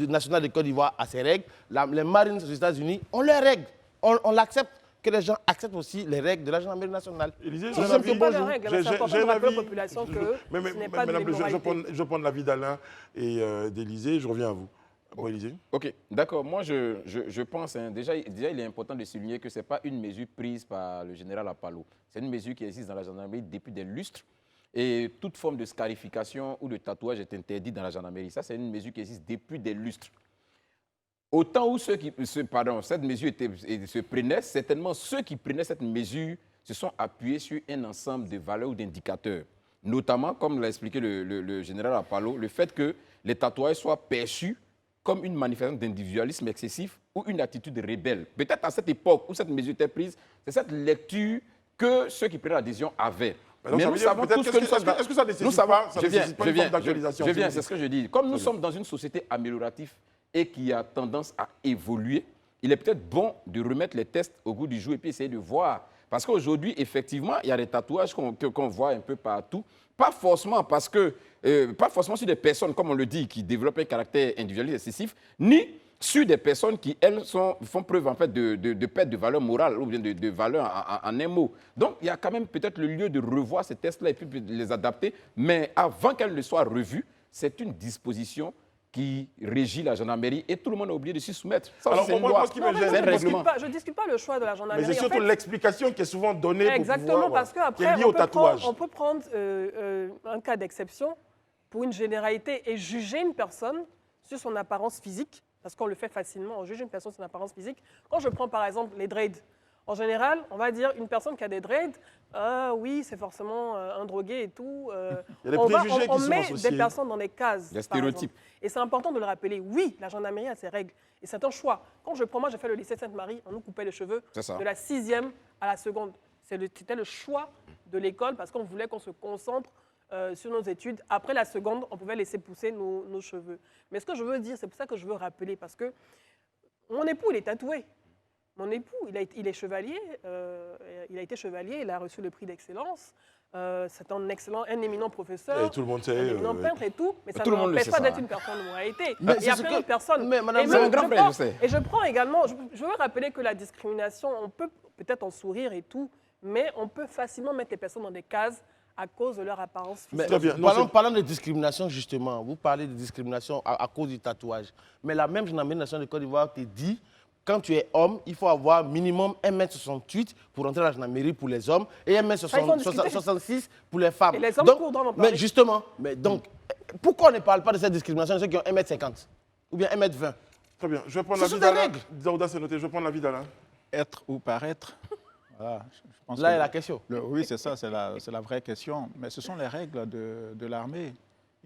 nationale de Côte d'Ivoire a ses règles. Les Marines aux États-Unis ont leurs règles. On l'accepte. Que les gens acceptent aussi les règles de la gendarmerie nationale. Élisée, Ce j'ai ne un sont avis. pas leurs règles, mais c'est important de rappeler aux populations que ce n'est pas de Madame Bleu, l'immoralité. je prends l'avis d'Alain et d'Élisée. Je reviens à vous. Bon, Élisée. Ok, d'accord. Moi, je pense, déjà, il est important de souligner que ce n'est pas une mesure prise par le général Apalo. C'est une mesure qui existe dans la gendarmerie depuis des lustres. Et toute forme de scarification ou de tatouage est interdite dans la gendarmerie. Ça, c'est une mesure qui existe depuis des lustres. Autant où cette mesure se prenait, certainement ceux qui prenaient cette mesure se sont appuyés sur un ensemble de valeurs ou d'indicateurs. Notamment, comme l'a expliqué le général Apalo, le fait que les tatouages soient perçus comme une manifestation d'individualisme excessif ou une attitude rebelle. Peut-être à cette époque où cette mesure était prise, c'est cette lecture que ceux qui prenaient l'adhésion avaient. Mais nous savons tous que nous sommes dans... Est-ce que ça nécessite pas une forme d'actualisation? Je viens, c'est ce que je dis. Comme nous sommes dans une société améliorative et qui a tendance à évoluer, il est peut-être bon de remettre les tests au goût du jour et puis essayer de voir. Parce qu'aujourd'hui, effectivement, il y a des tatouages qu'on voit un peu partout. Pas forcément sur des personnes, comme on le dit, qui développent un caractère individualiste excessif, ni sur des personnes qui, elles, font preuve en fait, de perte de valeur morale ou bien de valeur en un mot. Donc, il y a quand même peut-être le lieu de revoir ces tests-là et puis de les adapter. Mais avant qu'elles ne soient revues, c'est une disposition qui régit la gendarmerie et tout le monde a oublié de s'y soumettre. Ça, Alors, c'est une moi, loi. ce qui me Non, gêne, mais c'est je ne discute pas le choix de la gendarmerie. mais c'est surtout En fait, l'explication qui est souvent donnée exactement, pour pouvoir, parce qui est qu'après, liée au tatouage. on peut prendre un cas d'exception pour une généralité et juger une personne sur son apparence physique, parce qu'on le fait facilement, on juge une personne sur son apparence physique. Quand je prends par exemple les dreads, En général, on va dire une personne qui a des dreads, oui, c'est forcément un drogué et tout. Il y a des on préjugés on qui sont met associés. des personnes dans des cases. Des par stéréotypes. exemple. Et c'est important de le rappeler. Oui, la gendarmerie a ses règles. Et c'est un choix. Quand moi, j'ai fait le lycée Sainte-Marie, on nous coupait les cheveux C'est ça. de la 6e à la seconde. C'était le choix de l'école parce qu'on voulait qu'on se concentre sur nos études. Après la seconde, on pouvait laisser pousser nos cheveux. Mais ce que je veux dire, c'est pour ça que je veux rappeler, parce que mon époux, il est tatoué. Mon époux, il est chevalier, il a été chevalier, il a reçu le prix d'excellence. C'est un éminent professeur, Et tout le monde sait. un éminent peintre et tout, mais ça Tout ne le monde le l'empêche sait, pas ça, d'être hein. une personne de moralité. Mais Il y a c'est plein ce que- d'autres personnes. mais madame, Et c'est même, un grand frère, je sais. Et je prends également, je veux rappeler que la discrimination, on peut peut-être en sourire et tout, mais on peut facilement mettre les personnes dans des cases à cause de leur apparence physique. Mais Très bien. Non, parlons de discrimination, justement. Vous parlez de discrimination à cause du tatouage. Mais la même gendarmerie nationale de Côte d'Ivoire te dit, quand tu es homme, il faut avoir minimum 1m68 pour entrer à la gendarmerie pour les hommes et Ça, il faut en discuter. 1m66 pour les femmes. Et les hommes courent dans nos mais paris. justement, donc, pourquoi on ne parle pas de cette discrimination de ceux qui ont 1m50 ou bien 1m20? Très bien. Je vais prendre Ce la sont vie des d'Alain. règles. Daouda, c'est noté. Je vais prendre la vie d'Alain. Être ou paraître, voilà, je pense Là que est la question. oui, c'est ça, c'est la vraie question. Mais ce sont les règles de l'armée.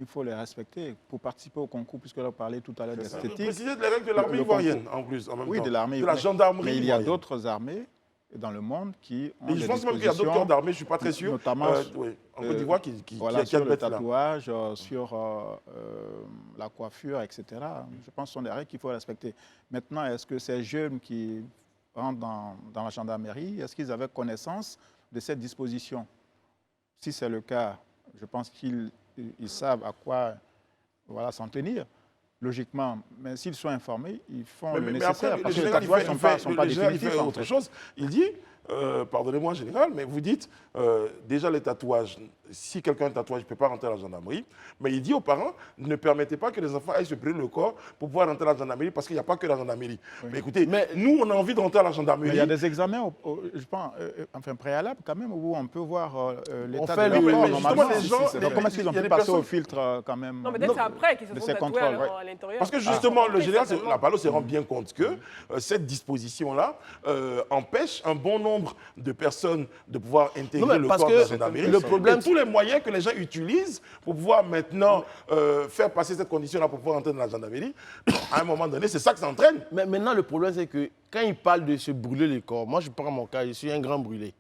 Il faut les respecter pour participer au concours, puisque là, on parlait tout à l'heure d'esthétique. Préciser de les règles de l'armée Le ivoirienne, en plus, en même Oui, temps. de l'armée. De la gendarmerie Mais il y a ivoirienne. d'autres armées dans le monde qui ont Et des je pense même qu'il y a d'autres corps dispositions, d'armée, je ne suis pas très sûr. notamment Oui, en Côte d'Ivoire qui voilà, sur le admettent cela. tatouage, sur la coiffure, etc. Je pense que ce sont des règles qu'il faut respecter. Maintenant, est-ce que ces jeunes qui rentrent dans la gendarmerie, est-ce qu'ils avaient connaissance de cette disposition? Si c'est le cas, je pense qu'ils savent à quoi s'en tenir, logiquement. Mais s'ils sont informés, ils font le nécessaire. après, Parce le que les général, tatouages ne sont pas le général, il définitifs. fait en autre fait. chose. Il dit, pardonnez-moi, général, mais vous dites, déjà les tatouages, si quelqu'un a un tatouage, il ne peut pas rentrer à la gendarmerie. Mais il dit aux parents, ne permettez pas que les enfants aillent se brûler le corps pour pouvoir rentrer à la gendarmerie, parce qu'il n'y a pas que la gendarmerie. Mais écoutez, nous, on a envie de rentrer à la gendarmerie. Mais il y a des examens, je pense, enfin préalables quand même, où on peut voir l'état fait de le- leur corps mais normalement. justement, les gens- Donc comment est-ce qu'ils ont il y a pu des passer au personnes- filtre quand même Non, mais peut-être c'est après qu'ils se de sont ces tatoués contrôles, ouais. à l'intérieur. Parce que justement, le Ok, général, certainement. la Palo se rend bien compte que cette disposition-là empêche un bon nombre de personnes de pouvoir intégrer Non, mais le parce corps que de la gendarmerie. le problème, Et tous les moyens que les gens utilisent pour pouvoir maintenant faire passer cette condition-là pour pouvoir entrer dans la gendarmerie, à un moment donné, c'est ça que ça entraîne. Mais maintenant, le problème, c'est que quand il parle de se brûler le corps, moi, je prends mon cas, je suis un grand brûlé.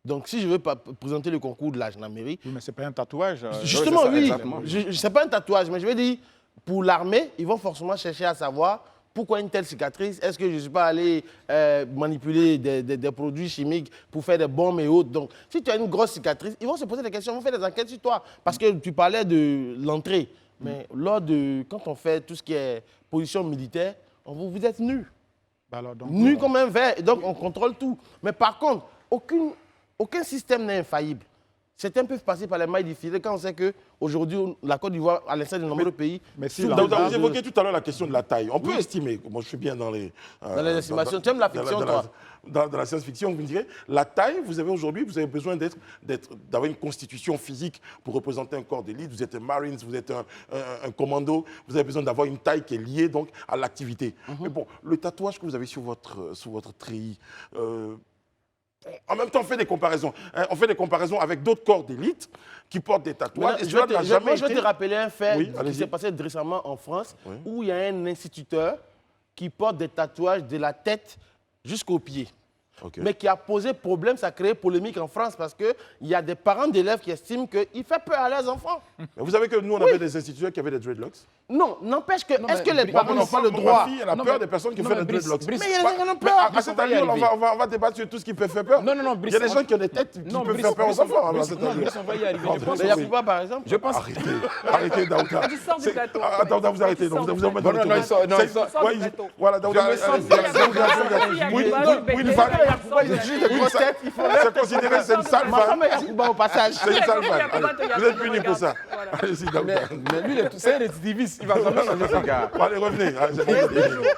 Donc, si je veux présenter le concours de la gendarmerie, Oui, mais ce n'est pas un tatouage. justement, c'est ça, oui, exactement. ce n'est pas un tatouage, mais je veux dire, pour l'armée, ils vont forcément chercher à savoir pourquoi une telle cicatrice. Est-ce que je ne suis pas allé manipuler des produits chimiques pour faire des bombes et autres? Donc, si tu as une grosse cicatrice, ils vont se poser des questions, ils vont faire des enquêtes sur toi. Parce que tu parlais de l'entrée. Mais quand on fait tout ce qui est position militaire, vous êtes nus. Bah alors, donc, Nus comme un verre. Et donc, on contrôle tout. Mais par contre, aucun système n'est infaillible. Certains peuvent passer par les mailles du filet quand on sait qu'aujourd'hui, la Côte d'Ivoire, à l'instar de nombreux pays, mais si sous- la- Donc, dans- vous évoquiez tout à l'heure la question de la taille. On peut estimer, moi je suis bien dans les estimations. Tu aimes la fiction, toi? Dans la science-fiction, vous me direz, la taille, vous avez aujourd'hui, vous avez besoin d'avoir une constitution physique pour représenter un corps d'élite. Vous êtes un Marines, vous êtes un commando, vous avez besoin d'avoir une taille qui est liée donc à l'activité. Mais bon, le tatouage que vous avez sur votre treillis, en même temps, on fait des comparaisons. Hein. On fait des comparaisons avec d'autres corps d'élite qui portent des tatouages. Et Je cela vais n'a te, jamais moi, je vais été- te rappeler un fait Oui, qui allez-y. s'est passé récemment en France, Oui. où il y a un instituteur qui porte des tatouages de la tête jusqu'aux pieds. Ok. Mais qui a posé problème, ça a créé polémique en France parce qu'il y a des parents d'élèves qui estiment qu'il fait peur à leurs enfants. Mais vous savez que nous, on avait des instituteurs qui avaient des dreadlocks. Non, n'empêche que, Non, est-ce mais que les Brice, parents n'ont pas le droit? Ma fille, elle a Non, peur mais- des personnes qui non, font mais des Brice, dreadlocks. Brice, Mais il y a des gens qui en ont peur. À cette allure, on va débattre sur tout ce qui peut faire peur. Non, non, non, Il Brice, y a des on- gens qui ont des têtes qui Non, peuvent Brice, faire peur aux enfants. à Brice, cette non, allure. Brice, on va y arriver. Je pense Mais il y a aussi- Poupa, par exemple. Je pense. Arrêtez, Daouda. Tu sors du C'est- plateau. Ah, Daouda, vous arrêtez. Tu sors Vous du vous êtes plateau. dans le Non, non, il sort- non, il sort- sort Ouais, du plateau. Voilà, Daouda. Je me sens allez-y, bien, allez-y, il y a oui, Poupa, oui, il une y a femme. Poupa, il y a Ils ont juste des Oui, grosses ça- têtes, il faut C'est considéré, c'est une sale Ma femme. femme est Poupa au passage. C'est une sale Il y a femme. Poupa, Allez, il y a vous êtes Poupa, puni pour ça. voilà. Allez-y, Daouda. Mais lui, c'est un récidiviste. Il va jamais changer ce gars. Bon, allez, revenez.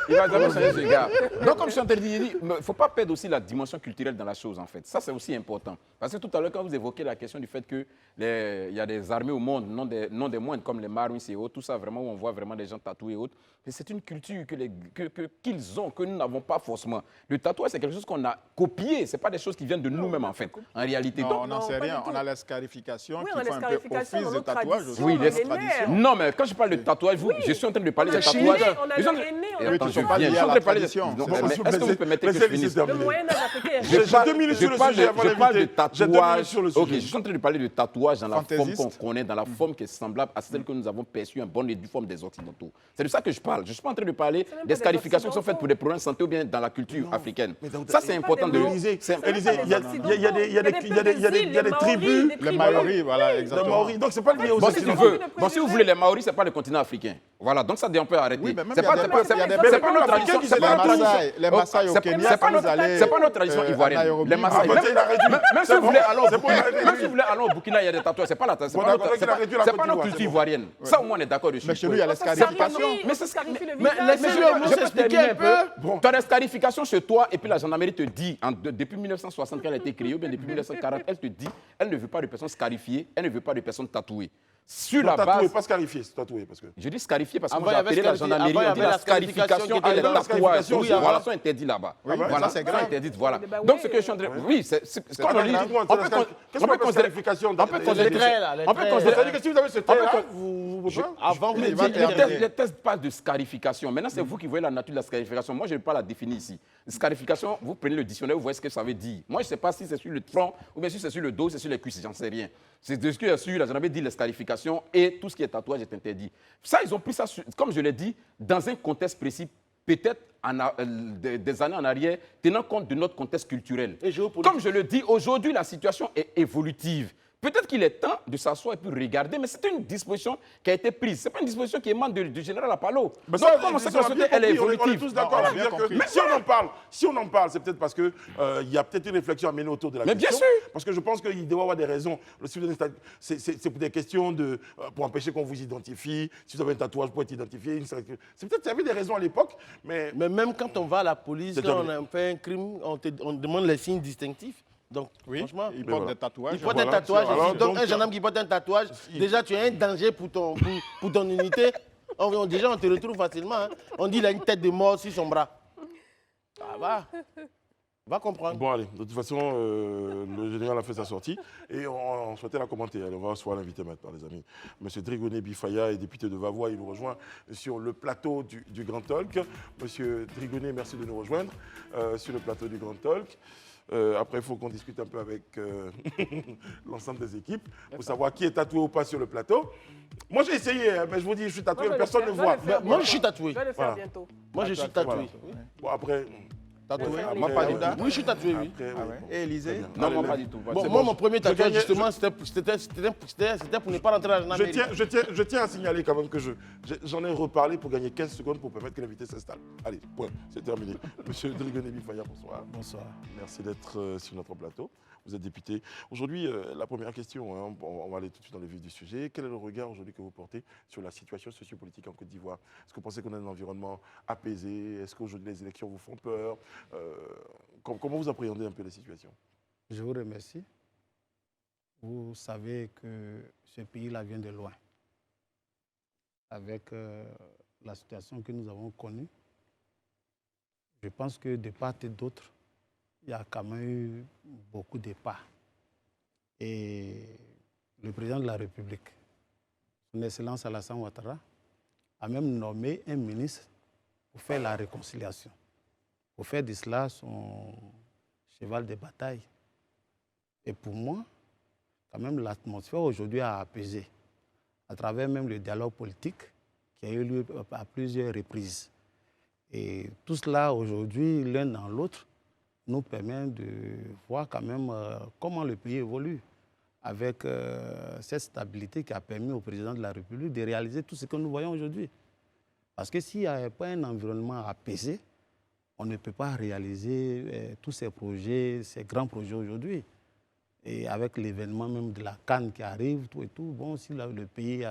Il va jamais changer ce gars. Donc, comme je suis en train de dire, il ne faut pas perdre aussi la dimension culturelle dans la chose, en fait. Ça, c'est aussi important. Parce que tout à l'heure, quand vous évoquez la question du fait qu'il y a des armées au monde, non des moindres, comme les Marines et autres, tout ça, vraiment, où on voit vraiment des gens tatoués et autres. Mais c'est une culture qu'ils ont, que nous n'avons pas forcément. Le tatouage, c'est quelque chose qu'on a copié copiées. Ce pas des choses qui viennent de nous-mêmes, en fait, en réalité. Non, Donc, on n'en sait pas rien. du tout. On a la scarification Oui, qui on a fait la un peu scarification office dans de nos tatouage traditions. aussi. oui, dans notre tradition. non, mais quand je parle de tatouage, je suis en train de parler des tatouages. On a le henné, on a Oui, Attends, qui je sont pas viens. liés Je suis à en la train de parler de- tradition. Non, C'est mais ça. est-ce que vous permettez que je finisse? le Moyen-Âge africain. J'ai 2 minutes sur le sujet avant je parle de l'invité. J'ai 2 minutes tatouage. sur le Ok, sujet. je suis en train de parler de tatouage dans la forme Fantaisiste. qu'on connaît, dans la forme qui est semblable à celle que nous avons perçue, en bonne et due forme des Occidentaux. C'est de ça que je parle. Je ne suis pas en train de parler même pas des des scarifications qui sont faites Occidentaux. pour des problèmes de santé ou bien dans la culture africaine. mais Daouda, Ça, c'est c'est important de pas des Élysée, c'est- Élysée, il y a des tribus, Les Maoris, voilà, de exactement. Maoris. Donc, c'est pas lié aux Bon, si tu Occidentaux. veux, bon, si vous voulez, les Maoris, ce n'est pas le continent africain. Voilà, donc ça, on peut arrêter. Oui, mais même C'est il y a pas des c'est peuples- pas- il y a des c'est peuples pas notre africains tradition. qui C'est se pas notre battent. tradition. Les Maasai au C'est Kenya, c'est pas vous notre allez, c'est pas notre tradition à ivoirienne. Nairobi, Les vous Maasai, allez- Ah, il a réduit. même si C'est vous bon. voulez aller C'est bon, il a réduit. même si vous voulez aller au Burkina, il y a des tatouages. C'est pas la c'est Bon, pas d'accord, notre il a réduit la c'est Côte pas notre d'Ivoire, culture c'est bon. ivoirienne. Ça, au moins, on est d'accord dessus. Mais chez lui, il y a la Ça scarification. scarifie, Mais on c'est- scarifie le mais visage. laissez-le, je moi, peux s'expliquer terminer un peu. Bon. Tu as la scarification chez toi et puis la gendarmerie te dit, depuis 1960 quand elle a été créée, ou bien depuis 1940, elle te dit, elle ne veut pas de personnes scarifiées, elle ne veut pas de personnes tatouées. Sur la Tatoué, base, pas scarifié, c'est tatoué. Parce que... je dis scarifié parce que Avant, moi j'ai il y avait appelé la scarifié. gendarmerie, Avant, il y on dit avait la la scarification scarification qui et était les là. tatouages. Oui, avant. Voilà, sont interdits là-bas. Oui, Voilà, ça, c'est sont grave. interdits, voilà. Bah oui, Donc ce que je suis en train de... Oui, c'est comme pas on dit, grave. Dites-moi, on c'est peut la con- qu'est-ce on qu'on peut appelle considérer... scarification On dans peut les- considérer... les traits, là, les on peut traits. considérer- C'est-à-dire que si vous avez ce trait là, con- vous pouvez pas. Avant, vous Il va étiez- terminer. Les tests pas de scarification. Maintenant, c'est vous qui voyez la nature de la scarification. Moi, je ne vais pas la définir ici. Scarification, vous prenez le dictionnaire, vous voyez ce que ça veut dire. Moi, je ne sais pas si c'est sur le tronc ou bien si c'est sur le dos, c'est sur les cuisses, j'en sais rien. C'est de ce que sur la gendarmerie dit les scarifications et tout ce qui est tatouage est interdit. Ça, ils ont pris ça, comme je l'ai dit, dans un contexte précis, peut-être des années en arrière, tenant compte de notre contexte culturel. Et géopolitique. Comme je le dis, aujourd'hui, la situation est évolutive. Peut-être qu'il est temps de s'asseoir et puis regarder, mais c'est une disposition qui a été prise. Ce n'est pas une disposition qui émane du général Apollo. Mais Donc, ça, comme on sait que on la a bien société, elle est compris, on est évolutive. tous d'accord. Non, on a à bien dire que compris. si on en parle, c'est peut-être parce que il y a peut-être une réflexion à mener autour de la Mais question. bien sûr. Parce que je pense qu'il doit y avoir des raisons. C'est pour des questions de pour empêcher qu'on vous identifie. Si vous avez un tatouage pour être identifié, c'est peut-être qu'il y avait des raisons à l'époque, mais Mais même quand on va à la police, C'est quand on terminé. a fait un crime, on demande les signes distinctifs. Donc, Oui, franchement, il Mais porte voilà. des tatouages. il porte Voilà, un tatouage. alors, aussi. Donc, donc, un gendarme qui porte un tatouage, déjà, tu es un danger pour ton unité. Déjà, on te retrouve facilement. Hein. On dit qu'il a une tête de mort sur son bras. Ça va comprendre. bon, allez, de toute façon, le général a fait sa sortie et on souhaitait la commenter. Allez, on va recevoir l'invité maintenant, les amis. Monsieur Drigoné Bifaya est député de Vavois. Il nous rejoint sur le plateau du Grand Talk. Monsieur Drigoné, merci de nous rejoindre sur le plateau du Grand Talk. Après, il faut qu'on discute un peu avec l'ensemble des équipes pour savoir qui est tatoué ou pas sur le plateau. Moi, j'ai essayé, hein, mais je vous dis, je suis tatoué, personne ne voit. Moi, je suis tatoué. Je vais le faire Voilà. bientôt. Moi, je suis tatoué. Bon, après, Tatoué. Ouais, Moi, pas du tout. Oui, je suis tatoué, oui. après, Ah oui, ouais. bon. Et Élysée Non, moi, Allez, pas du tout. Bon, C'est moi, bon. mon premier tatouage, gagnais- justement, c'était pour ne pas rentrer à la gendarmerie. Je tiens à signaler quand même que j'en ai reparlé pour gagner 15 secondes pour permettre que l'invité s'installe. Allez, point, c'est terminé. Monsieur Drigoné Bifaya, bonsoir. Bonsoir. Merci d'être sur notre plateau. Vous êtes député. Aujourd'hui, la première question, hein, on va aller tout de suite dans le vif du sujet. Quel est le regard aujourd'hui que vous portez sur la situation sociopolitique en Côte d'Ivoire? Est-ce que vous pensez qu'on a un environnement apaisé? Est-ce qu'aujourd'hui les élections vous font peur? Comment vous appréhendez un peu la situation? Je vous remercie. Vous savez que ce pays-là vient de loin. Avec la situation que nous avons connue, je pense que de part et d'autre, il y a quand même eu beaucoup de pas. Et le président de la République, son Excellence Alassane Ouattara, a même nommé un ministre pour faire la réconciliation, pour faire de cela son cheval de bataille. Et pour moi, quand même, l'atmosphère aujourd'hui a apaisé, à travers même le dialogue politique qui a eu lieu à plusieurs reprises. Et tout cela, aujourd'hui, l'un dans l'autre, nous permet de voir quand même comment le pays évolue, avec cette stabilité qui a permis au président de la République de réaliser tout ce que nous voyons aujourd'hui. Parce que s'il n'y a pas un environnement apaisé, on ne peut pas réaliser tous ces projets, ces grands projets aujourd'hui. Et avec l'événement même de la CAN qui arrive, tout et tout, bon, si le pays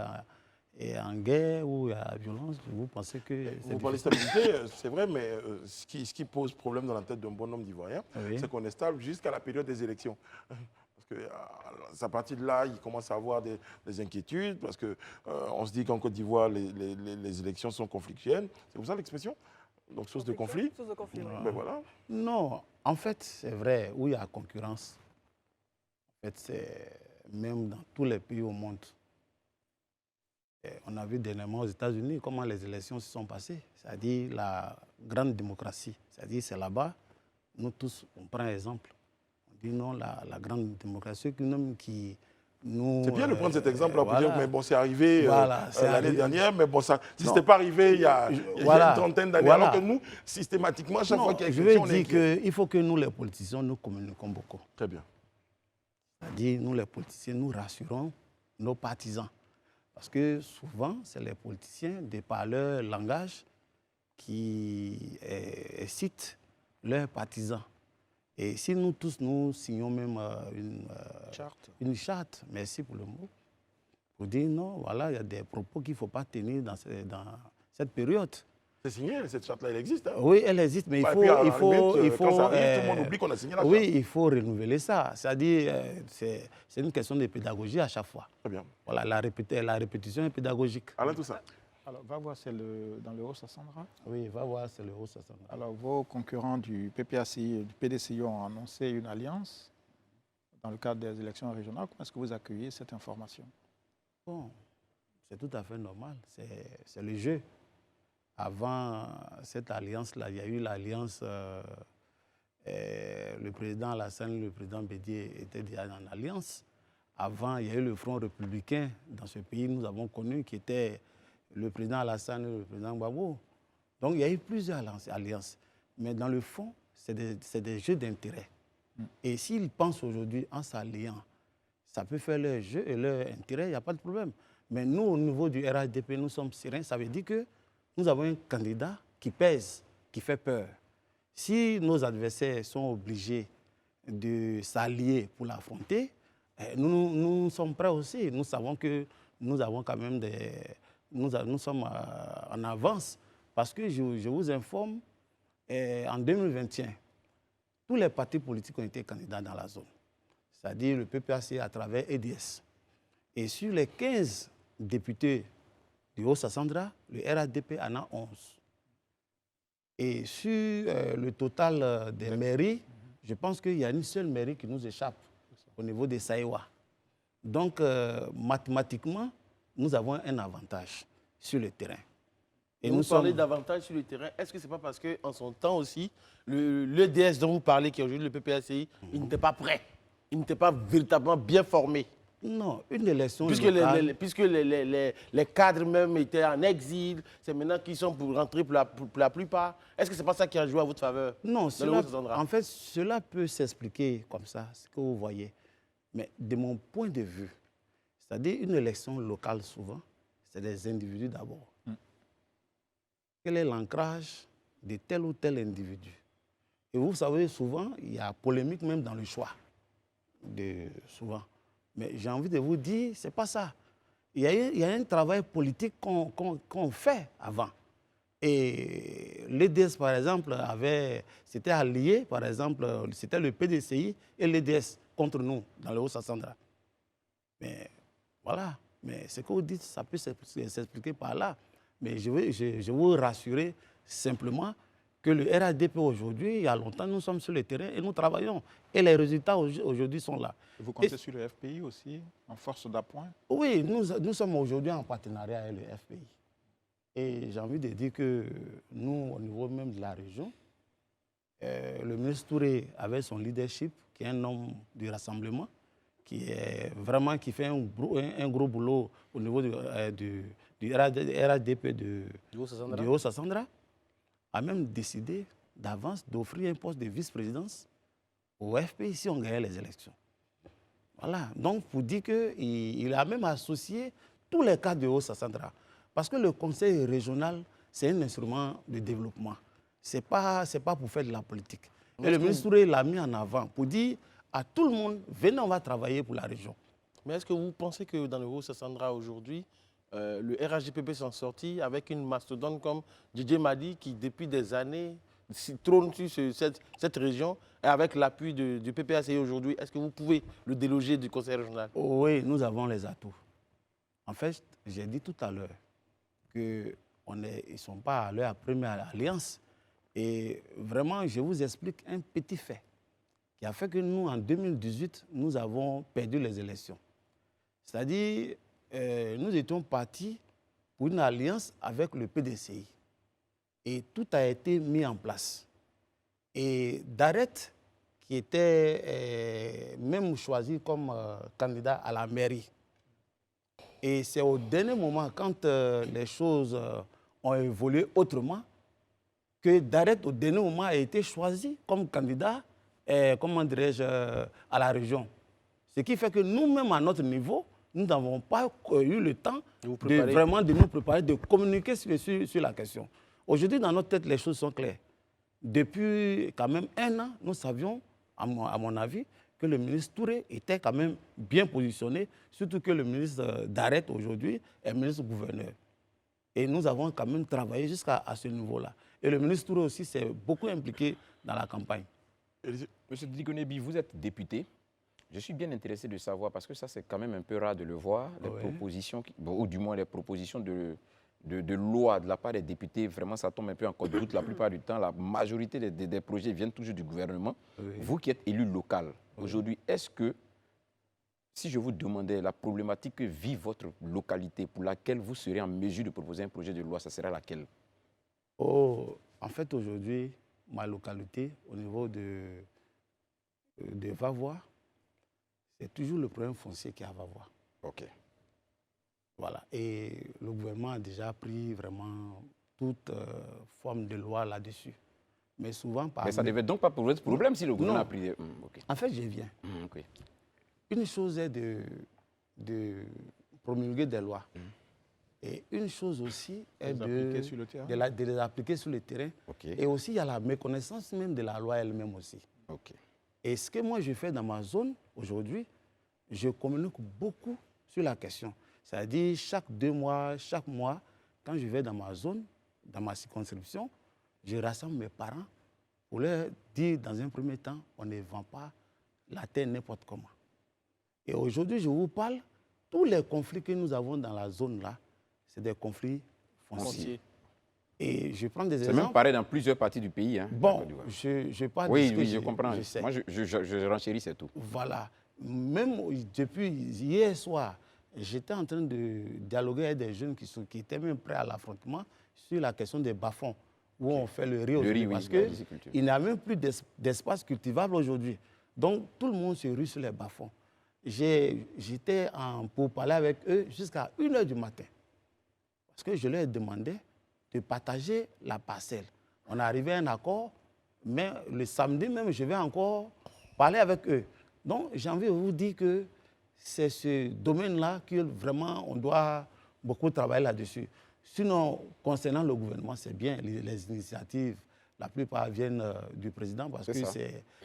est en guerre ou il y a violence, vous pensez que... Vous parlez de stabilité, c'est vrai, mais ce qui pose problème dans la tête d'un bon nombre d'Ivoiriens, Oui. c'est qu'on est stable jusqu'à la période des élections. Parce que à partir de là, il commence à avoir des inquiétudes, parce qu'on se dit qu'en Côte d'Ivoire, les élections sont conflictuelles. C'est pour ça l'expression. Donc, source de conflit. Source de conflit, oui. Ben voilà. Non, en fait, c'est vrai, où il y a concurrence. En fait, c'est même dans tous les pays au monde. Et on a vu dernièrement aux États-Unis comment les élections se sont passées. C'est-à-dire la grande démocratie. C'est-à-dire c'est là-bas, nous tous, on prend un exemple. On dit non, la grande démocratie qui nous... C'est bien de prendre cet exemple pour voilà. dire, mais bon, c'est arrivé Voilà, c'est l'année arrivé. dernière, mais bon, ça, si ce Non. n'était pas arrivé il y a Voilà. une trentaine d'années, Voilà. alors que nous, systématiquement, à chaque Non, fois qu'il y a je une veux élection, on est dire inquiet. qu'il faut que nous, les politiciens, nous communiquons beaucoup. Très bien. C'est-à-dire, nous, les politiciens, nous rassurons nos partisans. Parce que souvent, c'est les politiciens, de par leur langage, qui citent leurs partisans. Et si nous tous, nous signons même une charte, merci pour le mot, pour dire non, voilà, il y a des propos qu'il ne faut pas tenir dans cette période. C'est signé, cette charte-là, elle existe. Hein. Oui, elle existe, mais Bah, et puis, à la limite, quand ça arrive, tout le monde euh, oublie qu'on a signé la charte. oui, il faut renouveler ça. C'est-à-dire, c'est une question de pédagogie à chaque fois. Très bien. Voilà, la répétition est pédagogique. Alain Toussaint. Alors, va voir, c'est dans le Haut-Sassandra. Oui, va voir, c'est le Haut-Sassandra. Alors, vos concurrents du PPACI et du PDCI ont annoncé une alliance dans le cadre des élections régionales. Comment est-ce que vous accueillez cette information? Bon, c'est tout à fait normal. C'est le jeu. Avant cette alliance-là, il y a eu l'alliance, le président Alassane, le président Bédié étaient déjà en alliance. Avant, il y a eu le Front républicain dans ce pays, nous avons connu, qui était le président Alassane et le président Gbagbo. Donc, il y a eu plusieurs alliances. Mais dans le fond, c'est des jeux d'intérêt. Et s'ils pensent aujourd'hui en s'alliant, ça peut faire leur jeu et leur intérêt, il n'y a pas de problème. Mais nous, au niveau du RHDP, nous sommes sereins. Ça veut dire que nous avons un candidat qui pèse, qui fait peur. Si nos adversaires sont obligés de s'allier pour l'affronter, nous sommes prêts aussi. Nous savons que nous avons quand même nous sommes en avance. Parce que je vous informe, en 2021, tous les partis politiques ont été candidats dans la zone. C'est-à-dire le PPAC à travers EDS. Et sur les 15 députés du Haut-Sassandra, le RHDP en a 11. Et sur le total des mairies, je pense qu'il y a une seule mairie qui nous échappe au niveau des Saïwa. Donc, mathématiquement, nous avons un avantage sur le terrain. Et vous parlez davantage sur le terrain. Est-ce que ce n'est pas parce qu'en son temps aussi, l'EDS dont vous parlez, qui est aujourd'hui le PPACI, il n'était pas prêt. Il n'était pas véritablement bien formé. Non, une élection puisque locale... puisque les cadres même étaient en exil, c'est maintenant qu'ils sont pour rentrer pour la plupart. Est-ce que ce n'est pas ça qui a joué à votre faveur? Non, en fait, cela peut s'expliquer comme ça, ce que vous voyez. Mais de mon point de vue, c'est-à-dire une élection locale souvent, c'est des individus d'abord. Quel est l'ancrage de tel ou tel individu? Et vous savez, souvent, il y a polémique même dans le choix. Souvent. Mais j'ai envie de vous dire, ce n'est pas ça. Il y a un travail politique qu'on fait avant. Et l'EDS, par exemple, s'était allié, par exemple, c'était le PDCI et l'EDS contre nous, dans le Haut-Sassandra. Mais voilà, mais ce que vous dites, ça peut s'expliquer par là. Mais je veux vous rassurer simplement que le RHDP aujourd'hui, il y a longtemps, nous sommes sur le terrain et nous travaillons. Et les résultats aujourd'hui sont là. Vous comptez sur le FPI aussi, en force d'appoint? Oui, nous sommes aujourd'hui en partenariat avec le FPI. Et j'ai envie de dire que nous, au niveau même de la région, le ministre Touré, avec son leadership, qui est un homme du rassemblement, qui fait un gros boulot au niveau du RHDP du Haut-Sassandra, a même décidé d'avance d'offrir un poste de vice-présidence au FPI si on gagnait les élections. Voilà. Donc, pour dire qu'il a même associé tous les cadres du Haut-Sassandra. Parce que le conseil régional, c'est un instrument de développement. Ce n'est pas pour faire de la politique. Et le ministre Touré l'a mis en avant pour dire à tout le monde, venez, on va travailler pour la région. Mais est-ce que vous pensez que dans le Haut-Sassandra aujourd'hui, le RHDP s'en sortit avec une mastodonte comme Didier Madi qui, depuis des années, trône sur cette région et avec l'appui du PPACI aujourd'hui, est-ce que vous pouvez le déloger du conseil régional? Oui, nous avons les atouts. En fait, j'ai dit tout à l'heure qu'ils ne sont pas à leur première alliance, Et vraiment, je vous explique un petit fait qui a fait que nous, en 2018, nous avons perdu les élections. C'est-à-dire, nous étions partis pour une alliance avec le PDCI. Et tout a été mis en place. Et Darret, qui était même choisi comme candidat à la mairie. Et c'est au dernier moment, quand les choses ont évolué autrement, que Darret, au dernier moment, a été choisi comme candidat, comment dirais-je, à la région. Ce qui fait que nous-mêmes, à notre niveau, nous n'avons pas eu le temps de vraiment de nous préparer, de communiquer sur la question. Aujourd'hui, dans notre tête, les choses sont claires. Depuis quand même 1 an, nous savions, à mon avis, que le ministre Touré était quand même bien positionné, surtout que le ministre Darret aujourd'hui est ministre-gouverneur. Et nous avons quand même travaillé jusqu'à ce niveau-là. Et le ministre Touré aussi s'est beaucoup impliqué dans la campagne. Monsieur Digonebi, vous êtes député. Je suis bien intéressé de savoir, parce que ça c'est quand même un peu rare de le voir, les propositions, ou du moins les propositions de loi de la part des députés, vraiment ça tombe un peu en code de route la plupart du temps. La majorité des projets viennent toujours du gouvernement. Vous qui êtes élu local, aujourd'hui, est-ce que, si je vous demandais la problématique que vit votre localité, pour laquelle vous serez en mesure de proposer un projet de loi, ça serait laquelle? En fait, aujourd'hui, ma localité, au niveau de Vavois, c'est toujours le problème foncier qui est à Vavois. OK. Voilà. Et le gouvernement a déjà pris vraiment toute forme de loi là-dessus. Mais souvent... Mais ça ne devait donc pas poser de problème si le gouvernement a pris... Okay. En fait, je viens. Okay. Une chose est de promulguer des lois. Et une chose aussi est de les appliquer sur le terrain. Okay. Et aussi, il y a la méconnaissance même de la loi elle-même aussi. Okay. Et ce que moi je fais dans ma zone aujourd'hui, je communique beaucoup sur la question. C'est-à-dire chaque 2 mois, chaque mois, quand je vais dans ma zone, dans ma circonscription, je rassemble mes parents pour leur dire dans un premier temps, on ne vend pas la terre n'importe comment. Et aujourd'hui, je vous parle, tous les conflits que nous avons dans la zone là, c'est des conflits fonciers. Et je prends des exemples. C'est même pareil dans plusieurs parties du pays. Hein, bon, je parle de ce que je comprends. Moi, je renchéris, c'est tout. Voilà. Même depuis hier soir, j'étais en train de dialoguer avec des jeunes qui étaient même prêts à l'affrontement sur la question des bas-fonds, où on fait le riz aujourd'hui. Parce qu'il n'y a même plus d'espace cultivable aujourd'hui. Donc, tout le monde se rue sur les bas-fonds. J'étais pour parler avec eux jusqu'à 1h du matin. Parce que je leur ai demandé de partager la parcelle. On est arrivé à un accord, mais le samedi même, je vais encore parler avec eux. Donc, j'ai envie de vous dire que c'est ce domaine-là que vraiment on doit beaucoup travailler là-dessus. Sinon, concernant le gouvernement, c'est bien, les initiatives, la plupart viennent du président parce que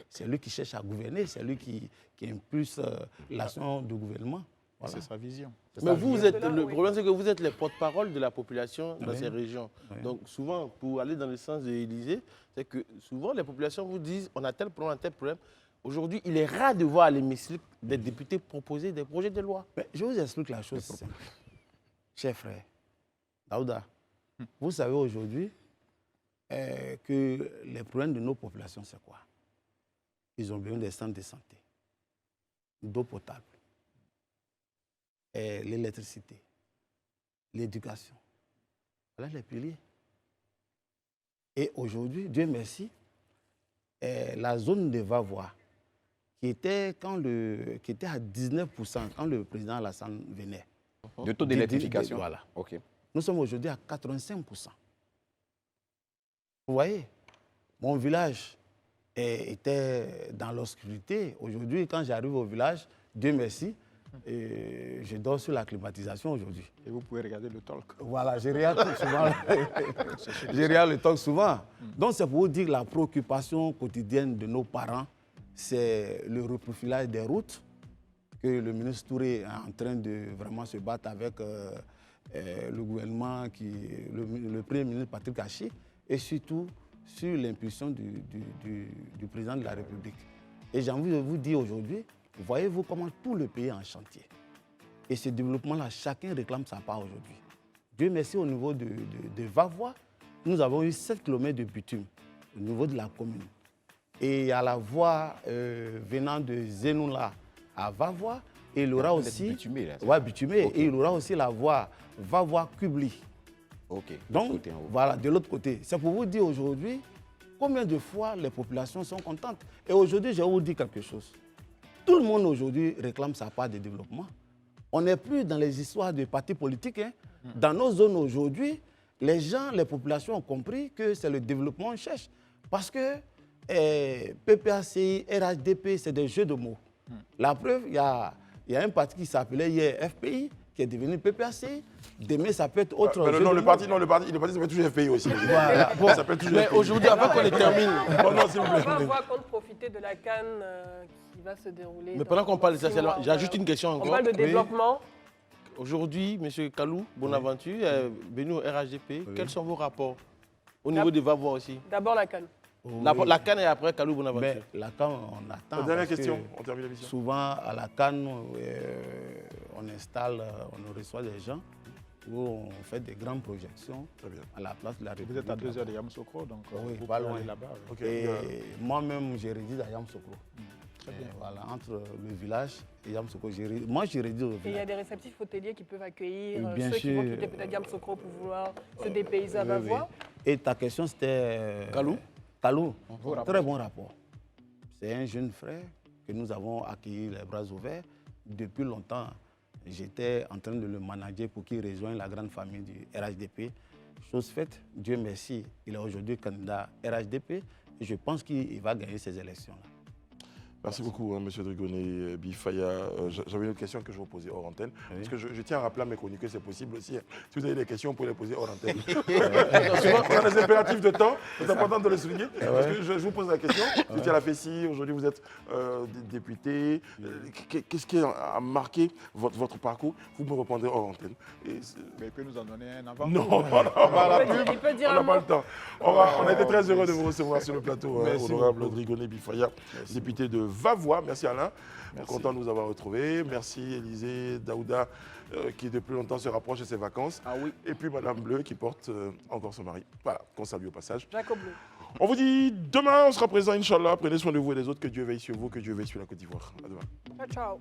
c'est lui qui cherche à gouverner, c'est lui qui impulse l'action du gouvernement. Voilà. C'est sa vision. Mais le problème, c'est que vous êtes les porte-parole de la population dans ces régions. Donc souvent, pour aller dans le sens de l'Élysée, c'est que souvent les populations vous disent on a tel problème. Aujourd'hui, il est rare de voir à l'hémicycle des députés proposer des projets de loi. Mais je vous explique la chose simple. Cher frère, Daouda, vous savez aujourd'hui que les problèmes de nos populations, c'est quoi? Ils ont besoin des centres de santé, d'eau potable, l'électricité, l'éducation. Voilà les piliers. Et aujourd'hui, Dieu merci, la zone de Vavois, qui était à 19% quand le président Alassane venait. De taux d'électrification. Voilà. Okay. Nous sommes aujourd'hui à 85%. Vous voyez, mon village était dans l'obscurité. Aujourd'hui, quand j'arrive au village, Dieu merci, je dors sur la climatisation aujourd'hui. Et vous pouvez regarder le talk. Voilà, je regarde souvent. Je regarde le talk souvent. Donc, c'est pour vous dire que la préoccupation quotidienne de nos parents, c'est le reprofilage des routes, que le ministre Touré est en train de vraiment se battre avec le gouvernement, le premier ministre Patrick Hachi, et surtout sur l'impulsion du président de la République. Et j'ai envie de vous dire aujourd'hui, voyez-vous comment tout le pays est en chantier. Et ce développement-là, chacun réclame sa part aujourd'hui. Dieu merci, au niveau de Vavois, nous avons eu 7 km de bitume. au niveau de la commune. Et il y a la voie venant de Zenoula à Vavois. Et il aura aussi. Bitumé, là, ouais, bitumé. Ok. Et il aura aussi la voie Vavois-Kubli. Ok. Donc, Côté en haut. voilà, de l'autre côté. C'est pour vous dire aujourd'hui combien de fois les populations sont contentes. Et aujourd'hui, je vais vous dire quelque chose. Tout le monde aujourd'hui réclame sa part de développement. On n'est plus dans les histoires de partis politiques. Hein. Dans nos zones aujourd'hui, les gens, les populations ont compris que c'est le développement qu'on cherche. Parce que PPACI, RHDP, c'est des jeux de mots. La preuve, il y a un parti qui s'appelait hier FPI, qui est devenu PPACI. Demain, ça peut être autre Mais jeu non, de le mots. parti s'appelle toujours FPI aussi. Voilà. Bon, Ça s'appelle toujours Mais FPI. aujourd'hui, avant qu'on les termine, Non, non, s'il vous On va plaît. voir compte profiter de la canne qui va se dérouler. mais pendant qu'on parle de ça, j'ai juste une question On encore. parle de Oui. développement. Aujourd'hui, M. Kalou Bonaventure est venu au RHDP. Quels sont vos rapports au niveau de Vavois aussi? D'abord la canne. La canne et après Kalou Bonaventure. Mais la CAN, on attend. Dernière parce question, que on termine l'émission. Souvent, à la CAN, on installe, on reçoit des gens où on fait des grandes projections Très bien. à la place de la République. Vous êtes à 2 heures de Yamoussoukro, donc Oui, vous pas pouvez loin. aller là-bas. oui. Ok, Et bien. moi-même, je réside à Yamoussoukro. Très bien. Voilà, entre le village et Yamoussoukro. Moi, je réside au Et il y a village. des réceptifs hôteliers qui peuvent accueillir Bien ceux qui vont sûr. quitter peut-être Yamoussoukro pour vouloir se dépayser à Oui, Vavois. oui. Et ta question, c'était... Kalou Kalou, rapport. très bon rapport. C'est un jeune frère que nous avons accueilli les bras ouverts. Depuis longtemps, j'étais en train de le manager pour qu'il rejoigne la grande famille du RHDP. Chose faite, Dieu merci, il est aujourd'hui candidat RHDP et je pense qu'il va gagner ces élections-là. Merci beaucoup, hein, M. Drigoné Bifaya. J'avais une autre question que je vous posais hors antenne. Parce que je tiens à rappeler à mes chroniqueurs que c'est possible aussi. Hein. Si vous avez des questions, vous pouvez les poser hors antenne. On a des impératifs de temps, c'est important de le souligner. Parce que je vous pose la question. Vous étiez à la FESI, aujourd'hui vous êtes député. Qu'est-ce qui a marqué votre parcours? Vous me répondrez hors antenne. Mais il peut nous en donner un avant. Non, on n'a Il peut dire on un n'a pas mot. le temps. On a été très heureux de vous recevoir sur le plateau, hein, Merci honorable beaucoup. Drigoné Bifaya, député de Vavois. Merci Alain, content de nous avoir retrouvés. Merci Élisée Daouda, qui depuis longtemps se rapproche de ses vacances. Ah oui. Et puis Madame Bleu, qui porte encore son mari. Voilà, qu'on salue au passage. Jacob Bleu. On vous dit demain, on sera présent, Inch'Allah. Prenez soin de vous et des autres. Que Dieu veille sur vous, que Dieu veille sur la Côte d'Ivoire. À demain. Ciao, ciao.